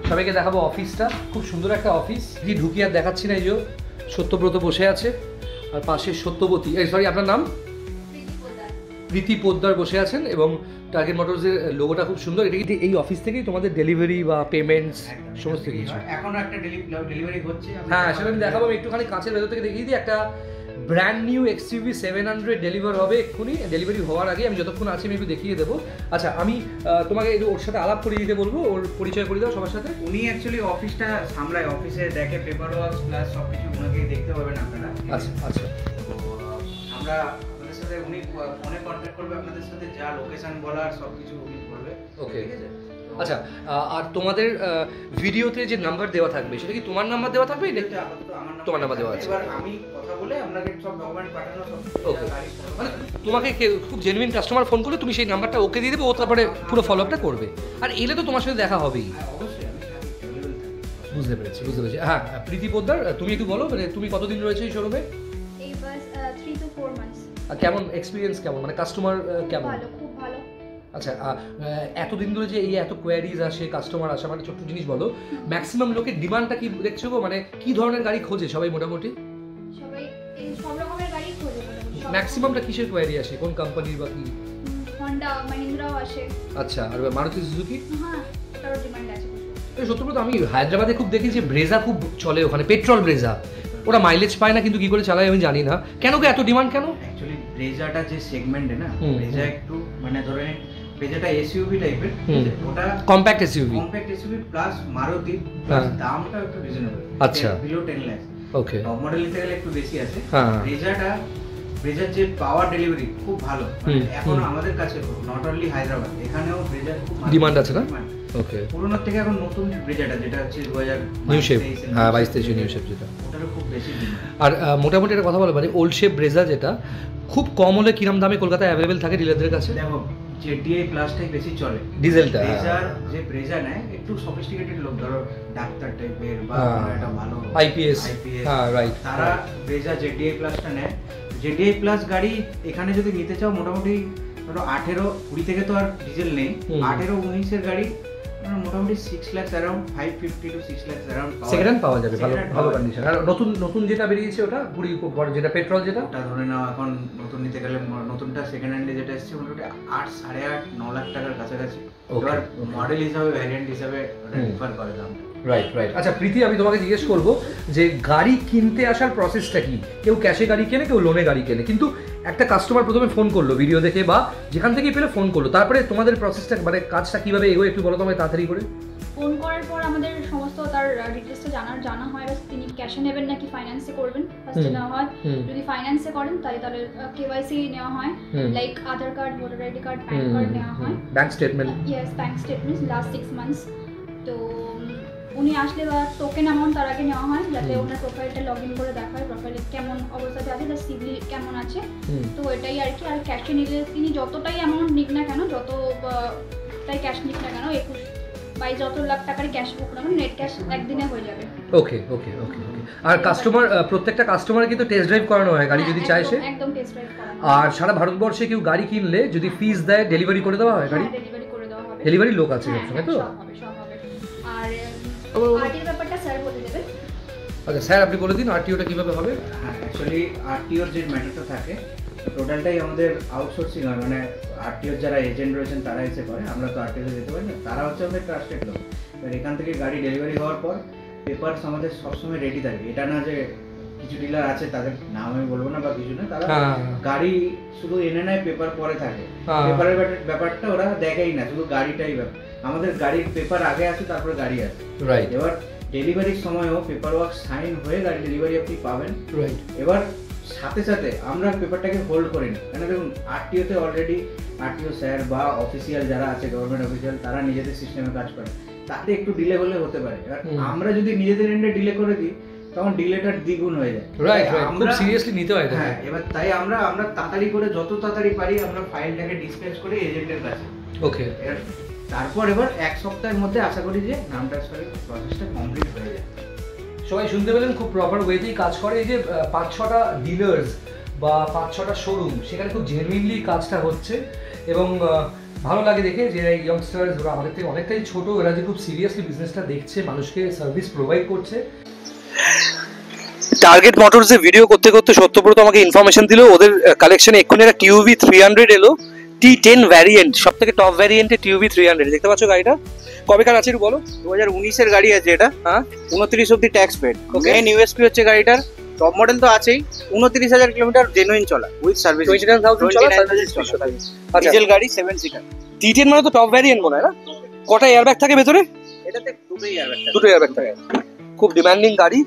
সবাইকে দেখাবো অফিসটা। খুব সুন্দর একটা অফিস, কি ঢুকি আর দেখাচ্ছি না। এই যে সত্যব্রত বসে আছে, আর পাশে সত্যবতী, সরি আপনার নাম? প্রীতি পোদ্দার বসে আছেন, এবং টার্গেট মোটরসের লোগোটা খুব সুন্দর। এটা কি এই অফিস থেকেই তোমাদের ডেলিভারি বা পেমেন্টস সমস্ত কিছু? এখনো একটা ডেলিভারি হচ্ছে। হ্যাঁ, সেটা আমি দেখাবো। আমি একটুখানি কাঁচের ভেতর থেকে দেখিয়ে দিই। একটা ব্র্যান্ড নিউ XUV 700 ডেলিভার হবে এক্ষুনি। ডেলিভারি হওয়ার আগে আমি যতক্ষণ আছি আমি একটু দেখিয়ে দেবো। আচ্ছা, আমি তোমাকে একটু ওর সাথে আলাপ করিয়ে দিতে বলবো, ওর পরিচয় করে দাও সবার সাথে। উনি অ্যাকচুয়ালি অফিসটা সামলায়, অফিসে দেখে পেপার ওয়ার্ক প্লাস সব কিছু ওনাকে দেখতে পাবেন আপনারা। আচ্ছা আচ্ছা, তো আমরা আপনাদের সাথে, উনি ফোনে কন্ট্যাক্ট করবে আপনাদের সাথে, যা লোকেশন বলার সব কিছু উনি করবে। ওকে, ঠিক আছে। আচ্ছা, আর তোমাদের ভিডিওতে যে নাম্বার দেওয়া থাকবে সেটা কি তোমার নাম্বার দেওয়া থাকবে? তোমার নাম্বার দেওয়া আছে। এবার আমি কথা বলে আপনাকে সব ডকুমেন্ট পাঠানো সব। ওকে, মানে তোমাকে খুব জেনুইন কাস্টমার ফোন করলে তুমি সেই নাম্বারটা ওকে দিয়ে দেবে, ও তারপরে পুরো ফলো আপটা করবে। আর এলে তো তোমার সাথে দেখা হবেই। অবশ্যই আমি অ্যাভেলেবল থাকি। বুঝতে পেরেছি। হ্যাঁ, প্রীতি পোদ্দার, তুমি একটু বলো, মানে তুমি কতদিন রয়েছে এই শোরুমে? এই বাস 3 to 4 মান্থস। আর কেমন এক্সপিরিয়েন্স, কেমন মানে কাস্টমার কেমন? ভালো, খুব ভালো। আচ্ছা, এতদিন ধরে যে এই এত কোয়ারিজ আসে, কাস্টমার আসে, মানে ছোট্ট জিনিস বলো, ম্যাক্সিমাম লোকের ডিমান্ডটা কি দেখছো গো? মানে কি ধরনের গাড়ি খোঁজে সবাই মোটামুটি? সবাই এই সব রকমের গাড়ি খোঁজে মোটামুটি। ম্যাক্সিমামটা কিসের কোয়ারি আসে, কোন কোম্পানির বা কি? হন্ডা, মাহিন্দ্রাও আসে। আচ্ছা, আর মারুতি সুজুকি? হ্যাঁ, ওটারও ডিমান্ড আছে। সত্যি তো আমি হায়দ্রাবাদে খুব দেখি যে ব্রেজা খুব চলে ওখানে, পেট্রোল ব্রেজা। ওরা মাইলেজ পায় না, কিন্তু কি করে চালায় আমি জানি না। কেন এত ডিমান্ড কেন? অ্যাকচুয়ালি ব্রেজাটা যে সেগমেন্টে না, ব্রেজা একটু মানে ধরে ব্রেজাটা এসইউভি টাইপের, ওটা compact SUV, plus Maruti, plus দামটা একটু রিজনেবল। আচ্ছা, বিলো 10 লাখ। ওকে, টপ মডেল নিতে গেলে একটু বেশি আছে। হ্যাঁ, ব্রেজাটা ব্রেজার যে পাওয়ার ডেলিভারি খুব ভালো, এখন আমাদের কাছে নট অনলি হায়দ্রাবাদ, এখানেও ব্রেজার খুব ডিমান্ড আছে না? ওকে, পুরোনোর থেকে এখন নতুন ব্রেজারটা যেটা হচ্ছে 2000 নিউ শেপ, হ্যাঁ 22-23 নিউ শেপ যেটা, ওটারও খুব বেশি ডিমান্ড। আর মোটামুটি একটা কথা বলে মানে ওল্ড শেপ ব্রেজা যেটা খুব কম হলে কিরম দামে কলকাতায় অ্যাভেলেবেল থাকে ডিলারদের কাছে? দেখো জেডিআই প্লাসটাই বেশি চলে, ডিজেলটা। ব্রেজার যে ব্রেজার নেয় একটু সফিস্টিকেটেড লোক, ধরো ডাক্তার টাইপের বা একটা ভালো আইপিএস, হ্যাঁ রাইট, তারা ব্রেজার জেডিআই প্লাসটা নেয়। জেডিআই প্লাস গাড়ি এখানে যদি নিতে চাও মোটামুটি ধরো 18-20 থেকে তো আর ডিজেল নেই, 18-19 এর গাড়ি মোটামুটি 6 lakh around 550 to 6 lakh around second hand পাওয়া যাবে ভালো ভালো কন্ডিশন। আর নতুন যেটা বেরিয়েছে ওটা 20 যেটা পেট্রোল যেটা, ওটা ধরে নাও এখন নতুন নিতে গেলে নতুনটা সেকেন্ড হ্যান্ডে যেটা এসেছে মোটামুটি 8-9 লাখ টাকার কাছাকাছি। এবার মডেল হিসাবে ভ্যারিয়েন্ট হিসাবে ওটা ডিফার করে দাম। Right right. আচ্ছা প্রীতি, আমি তোমাকে জিজ্ঞেস করবো যে গাড়ি কিনতে আসার প্রসেসটা কি? কেউ ক্যাশে গাড়ি কেনে, কেউ লোনে গাড়ি কেনে, কিন্তু একটা কাস্টমার প্রথমে ফোন করলো ভিডিও দেখে বা যেখান থেকেই পেলে ফোন করলো, তারপরে তোমাদের প্রসেসটা মানে কাজটা কিভাবে এগোয় একটু বলো তোমায় তাড়াতাড়ি করে। ফোন করার পর আমাদের সমস্ত তার ডিটেলসটা জানা হয়, বা তিনি ক্যাশে নেবেন নাকি ফাইন্যান্সে করবেন ফার্স্টে নেওয়া হয়। যদি ফাইন্যান্সে করেন তাহলে কেওয়াইসি নেওয়া হয়, like Aadhaar card, voter ID card, PAN card নেওয়া হয়, bank statement, yes bank statement last 6 months. তো উনি আসলে বা টোকেন অ্যামাউন্ট তার আগে নেওয়া হয়, যাতে ওনার প্রোফাইলটা লগ ইন করে দেখা হয় প্রোফাইলে কেমন অবস্থাতে আছে, তার সিভিল কেমন আছে। তো এটাই আর কি। আর ক্যাশে নিলে তিনি যতটাই অ্যামাউন্ট নিক না কেন, যতটাই ক্যাশ নিক না কেন, 21-22 যত লাখ টাকার ক্যাশ বুক না কেন, নেট ক্যাশ একদিনে হয়ে যাবে। ওকে ওকে ওকে ওকে। আর কাস্টমার, প্রত্যেকটা কাস্টমার কিন্তু টেস্ট ড্রাইভ করানো হয় গাড়ি যদি চায় সে? একদম টেস্ট ড্রাইভ করানো। আর সারা ভারতবর্ষে কেউ গাড়ি কিনলে যদি ফিস দেয় ডেলিভারি করে দেওয়া হয় গাড়ি? ডেলিভারি করে দেওয়া হবে, ডেলিভারি লোক আছে সবসময় তো? সব হবে। আর আরটির ব্যাপারটা স্যার বলে দেবেন। আচ্ছা স্যার আপনি বলে দিন আরটিওটা কিভাবে হবে। হ্যাঁ, অ্যাকচুয়ালি আরটিওর যে ম্যাটারটা থাকে টোটালটাই আমাদের আউটসোর্সিং হয়, মানে আরটিওর যারা এজেন্ট রয়েছেন তারা এসে করে, আমরা তো আরটিওতে যেতে পারি না, তারা হচ্ছে আমাদের ট্রাস্টেড লোক। এবার এখান থেকে গাড়ি ডেলিভারি হওয়ার পর পেপারস আমাদের সবসময় রেডি থাকে। এটা না যে কিছু ডিলার আছে তাদের নাম আমি বলবো না বা কিছু না, তারা গাড়ি শুধু এনে নেয়, পেপার পরে থাকে। পেপারের ব্যাপারটা ওরা দেখেই না, শুধু গাড়িটাই ব্যাপার। আমাদের গাড়ির পেপার আগে আসে, তারপরে গাড়ি আসে। রাইট। এবার ডেলিভারির সময়ও পেপার ওয়ার্ক সাইন হয়ে গাড়ি ডেলিভারি আপনি পাবেন। রাইট। এবার সাথে সাথে আমরা পেপারটাকে হোল্ড করে নিই, কেন দেখুন আরটিওতে অলরেডি আরটিও স্যার বা অফিসিয়াল যারা আছে গভর্নমেন্ট অফিসিয়াল তারা নিজেদের সিস্টেমে কাজ করে, তাতে একটু ডিলে হলে হতে পারে। এবার আমরা যদি নিজেদের এন্ডে ডিলে করে দিই তখন ডিলেটার দ্বিগুণ হয়ে যায়। রাইট রাইট, খুব সিরিয়াসলি নিতে হয়। হ্যাঁ, এবার তাই আমরা তাড়াতাড়ি করে যত তাড়াতাড়ি পারি আমরা ফাইলটাকে ডিসপ্যাচ করি এজেন্টের কাছে। ওকে। তারপর এবার 1 সপ্তাহের মধ্যে আশা করি যে নাম ট্রান্সফারের প্রসেসটা কমপ্লিট হয়ে যায়। সবাই শুনতে পেলেন, খুব প্রপার ওয়েতেই কাজ করে। এই যে 5-6টা ডিলার্স বা 5-6টা শোরুম, সেখানে খুব জেনুইনলি কাজটা হচ্ছে এবং ভালো লাগে দেখে যে এই ইয়ংস্টার্স ওরা আমাদের থেকে অনেকটাই ছোট, এরা যে খুব সিরিয়াসলি বিজনেসটা দেখছে, মানুষকে সার্ভিস প্রোভাইড করছে। টার্গেট মোটরসে ভিডিও করতে করতে সত্যব্রত আমাকে ইনফরমেশন দিল ওদের কালেকশনে এক্ষুনি একটা টিউভি 300 এলো, T10 ভ্যারিয়েন্ট, সব থেকে টপ ভ্যারিয়েন্টে টিউভি 300 দেখতে পাচ্ছ। গাড়িটা কবেকার আছে একটু বলো? 2019 এর গাড়ি আছে এটা। হ্যাঁ, 29 অবধি ট্যাক্স পেড। মেইন ইউএসপি হচ্ছে গাড়িটার টপ মডেল তো আছেই, 29,000 কিলোমিটার জেনুইন চলা উইথ সার্ভিস, 29,000 চলা। ডিজেল গাড়ি 7 সিটার। T10 মানে তো টপ ভ্যারিয়েন্ট মনে হয় না? কটা এয়ারব্যাগ থাকে ভেতরে? এটাতে দুটো এয়ারব্যাগ থাকে। খুব ডিমান্ডিং গাড়ি,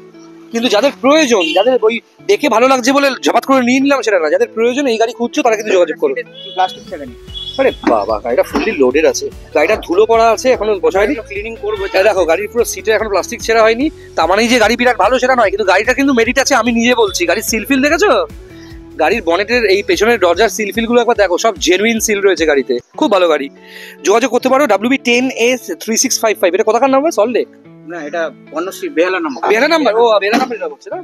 কিন্তু যাদের প্রয়োজন, যাদের ওই দেখে ভালো লাগছে বলে ঝপাত করে নিয়ে নিলাম সেটা না, যাদের প্রয়োজন এই গাড়ি খুঁজছো তারা কিন্তু যোগাযোগ করবে। প্লাস্টিক থাকে না। আরে বাবা, গাড়িটা ফুললি লোডেড আছে, গাড়িটা ধুলো করা আছে, এখনো বসা হয়নি, ক্লিনিং করবো। দেখো গাড়ির পুরো সিটে এখন প্লাস্টিক ছেঁড়া হয়নি, তার মানে যে গাড়ি বিরাট ভালো সেটা নয়, কিন্তু গাড়িটা কিন্তু মেরিট আছে। আমি নিজে বলছি, গাড়ির সিলফিল দেখেছো? গাড়ির বনেটের এই পেছনের দরজার সিলফিল গুলো একবার দেখো, সব জেনুইন সিল রয়েছে গাড়িতে, খুব ভালো গাড়ি। যোগাযোগ করতে পারো WB10S3655। এটা কোথাকার নাম্বার? সল্টলেক না, এটা বনশ্রী বেহালা নাম্বার। বেহালা নাম্বার? ও বেহালা নাম্বার এটা বলছে না।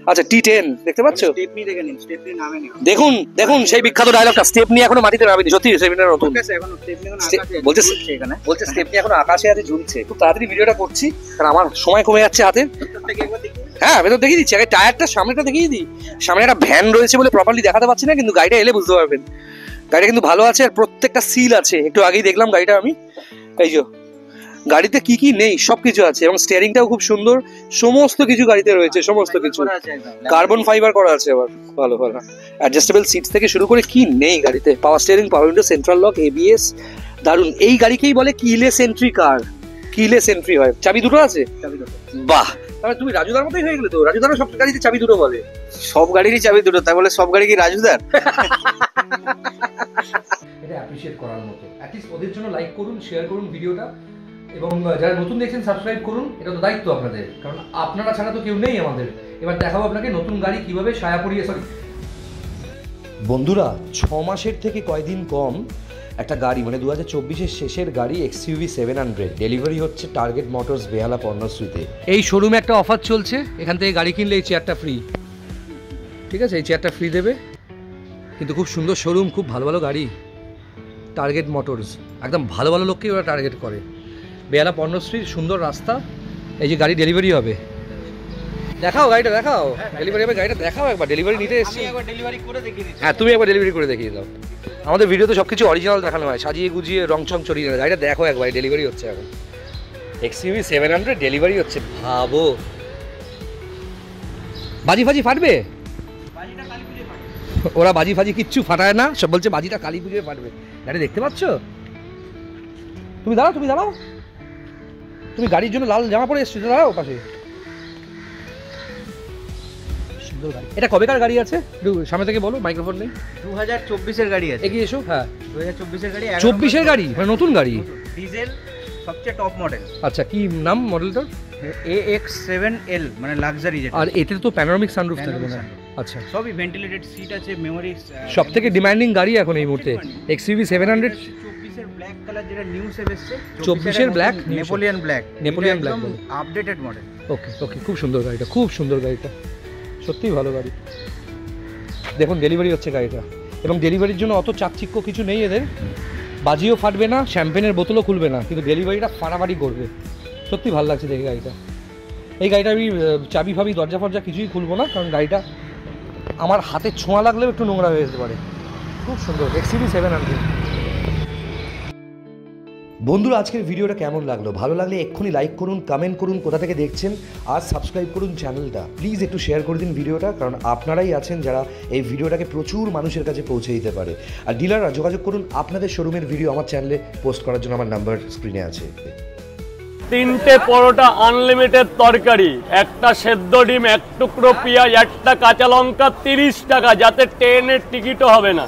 আচ্ছা T10 দেখতে পাচ্ছ? স্টেপনি দেখে নিন, স্টেপনি নামে নিও। দেখুন দেখুন সেই বিখ্যাত ডায়লগটা, স্টেপনি এখনো মাটিতে নামেনি। সত্যি স্টেপনিটা নতুন এখনো স্টেপনি আকাশে বলছে, এখানে বলছে স্টেপনি এখনো আকাশে আছে, ঝুলছে। খুব তাড়াতাড়ি ভিডিওটা করছি কারণ আমার সময় কমে যাচ্ছে হাতে। হ্যাঁ, ভেতর দেখিয়ে দিচ্ছি। আগে টায়ারটা সামনেটা দেখিয়ে দিই। সামনে একটা ভ্যান রয়েছে বলে প্রপারলি দেখাতে পারছি না, কিন্তু গাড়িটা এলে বুঝতে পারবেন। গাড়িটা কিন্তু ভালো আছে আর প্রত্যেকটা সিল আছে। একটু আগেই দেখলাম গাড়িটা আমি, এই যে গাড়িতে কি কি নেই সবকিছু আছে, এবং স্টিয়ারিংটাও খুব সুন্দর। সমস্ত কিছু গাড়িতে রয়েছে, সমস্ত কিছু কার্বন ফাইবার করা আছে। আবার ভালো ভালো অ্যাডজাস্টেবল সিট থেকে শুরু করে কি নেই গাড়িতে। পাওয়ার steering, power window, central lock, ABS, দারুন। এই গাড়িকেই বলে কিলেস এন্ট্রি কার। কিলেস এন্ট্রি হয়, চাবি দুটো আছে। বাহ, তাহলে তুমি রাজুদার মতোই হয়ে গেলে তো। রাজুদারও সব গাড়িতে চাবি দুটো বলে। সব গাড়িরই চাবি দুটো, তাই বলে সব গাড়ি কি রাজুদার? এটা অ্যাপ্রিশিয়েট করার মতো। অ্যাটলিস্ট ওদের জন্য লাইক করুন, শেয়ার করুন ভিডিওটা, এবং যারা নতুন দেখছেন সাবস্ক্রাইব করুন। এটা তো দায়িত্ব আপনাদের, কারণ আপনারা ছাড়া তো কেউ নেই আমাদের। এবার দেখাবো আপনাকে নতুন গাড়ি কিভাবে বন্ধুরা 6 মাসের থেকে কয়দিন কম একটা গাড়ি, মানে 2024-এর শেষের গাড়ি XUV 700 ডেলিভারি হচ্ছে টার্গেট মোটরস বেহালা পর্ণশ্রীতে। এই শোরুমে একটা অফার চলছে, এখান থেকে গাড়ি কিনলে এই চেয়ারটা ফ্রি। ঠিক আছে, এই চেয়ারটা ফ্রি দেবে, কিন্তু খুব সুন্দর শোরুম, খুব ভালো ভালো গাড়ি। টার্গেট মোটরস একদম ভালো ভালো লোককেই ওরা টার্গেট করে। বেহালা পর্ণশ্রীর সুন্দর রাস্তা, এই যে গাড়ি ডেলিভারি হবে। দেখাও গাড়িটা, দেখাও ডেলিভারি হবে, গাড়িটা দেখাও একবার। ডেলিভারি নিতে এসেছি, হ্যাঁ তুমি একবার ডেলিভারি করে দেখিয়ে দাও। আমাদের ভিডিওতে সব কিছু অরিজিনাল দেখানো হয়, সাজিয়ে গুজিয়ে রং চং চড়িয়ে নেয়। গাড়িটা দেখো একবার, ডেলিভারি হচ্ছে এখন। XUV 700 ডেলিভারি হচ্ছে, ভাবো। বাজি ফাজি ফাটবে? ওরা বাজি ফাজি কিচ্ছু ফাটায় না, সব বলছে বাজিটা কালী পুজোয় ফাটবে। গাড়ি দেখতে পাচ্ছ? তুমি দাঁড়াও, তুমি দাঁড়াও, তুমি গাড়ির জন্য লাল জামা পরে এসছো, দাঁড়াও পাশে। এটা কবেকার গাড়ি আছে একটু সামনে থেকে বলো, মাইক্রোফোন নেই। 2024-এর গাড়ি আছে। এগিয়ে এসো। হ্যাঁ 2024-এর গাড়ি, 24-এর গাড়ি, মানে নতুন গাড়ি, ডিজেল, সবচেয়ে টপ মডেল। আচ্ছা কি নাম মডেলটার? AX7L, মানে লাক্সারি যেটা। আর এতে তো প্যানোরামিক সানরুফ থাকবে না? আচ্ছা, সবই ভেন্টিলেটেড সিট আছে, মেমোরি। সবথেকে ডিমান্ডিং গাড়ি এখন এই মুহূর্তে XUV 700। 24-এর ব্ল্যাক কালার যেটা নিউ সেভ এসেছে। 24-এর black, Napoleon black, Napoleon black বলে আপডেটেড মডেল। ওকে ওকে, খুব সুন্দর গাড়িটা, খুব সুন্দর গাড়িটা, সত্যিই ভালো গাড়ি। দেখুন ডেলিভারি হচ্ছে গাড়িটা, এবং ডেলিভারির জন্য অত চাকচিক্য কিছু নেই এদের। বাজিও ফাটবে না, শ্যাম্পেনের বোতলও খুলবে না, কিন্তু ডেলিভারিটা ফাটাফাটি করবে। সত্যি ভালো লাগছে দেখে গাড়িটা। এই গাড়িটা আমি চাবি ফাবি দরজা ফরজা কিছুই খুলবো না, কারণ গাড়িটা আমার হাতে ছোঁয়া লাগলেও একটু নোংরা হয়ে যেতে পারে। খুব সুন্দর XUV 700। বন্ধুরা আজকের ভিডিওটা কেমন লাগলো? ভালো লাগলে এক্ষুনি লাইক করুন, কমেন্ট করুন কোথা থেকে দেখছেন, আর সাবস্ক্রাইব করুন চ্যানেলটা। প্লিজ একটু শেয়ার করে দিন ভিডিওটা, কারণ আপনারাই আছেন যারা এই ভিডিওটাকে প্রচুর মানুষের কাছে পৌঁছে দিতে পারে। আর ডিলাররা যোগাযোগ করুন, আপনাদের শোরুমের ভিডিও আমার চ্যানেলে পোস্ট করার জন্য আমার নাম্বার স্ক্রিনে আছে। 3টে পরোটা আনলিমিটেড তরকারি, একটা সেদ্ধ ডিম, 1 টুকরো পেঁয়াজ, 1টা কাঁচা লঙ্কা, 30 টাকা, যাতে ট্রেনের টিকিটও হবে না।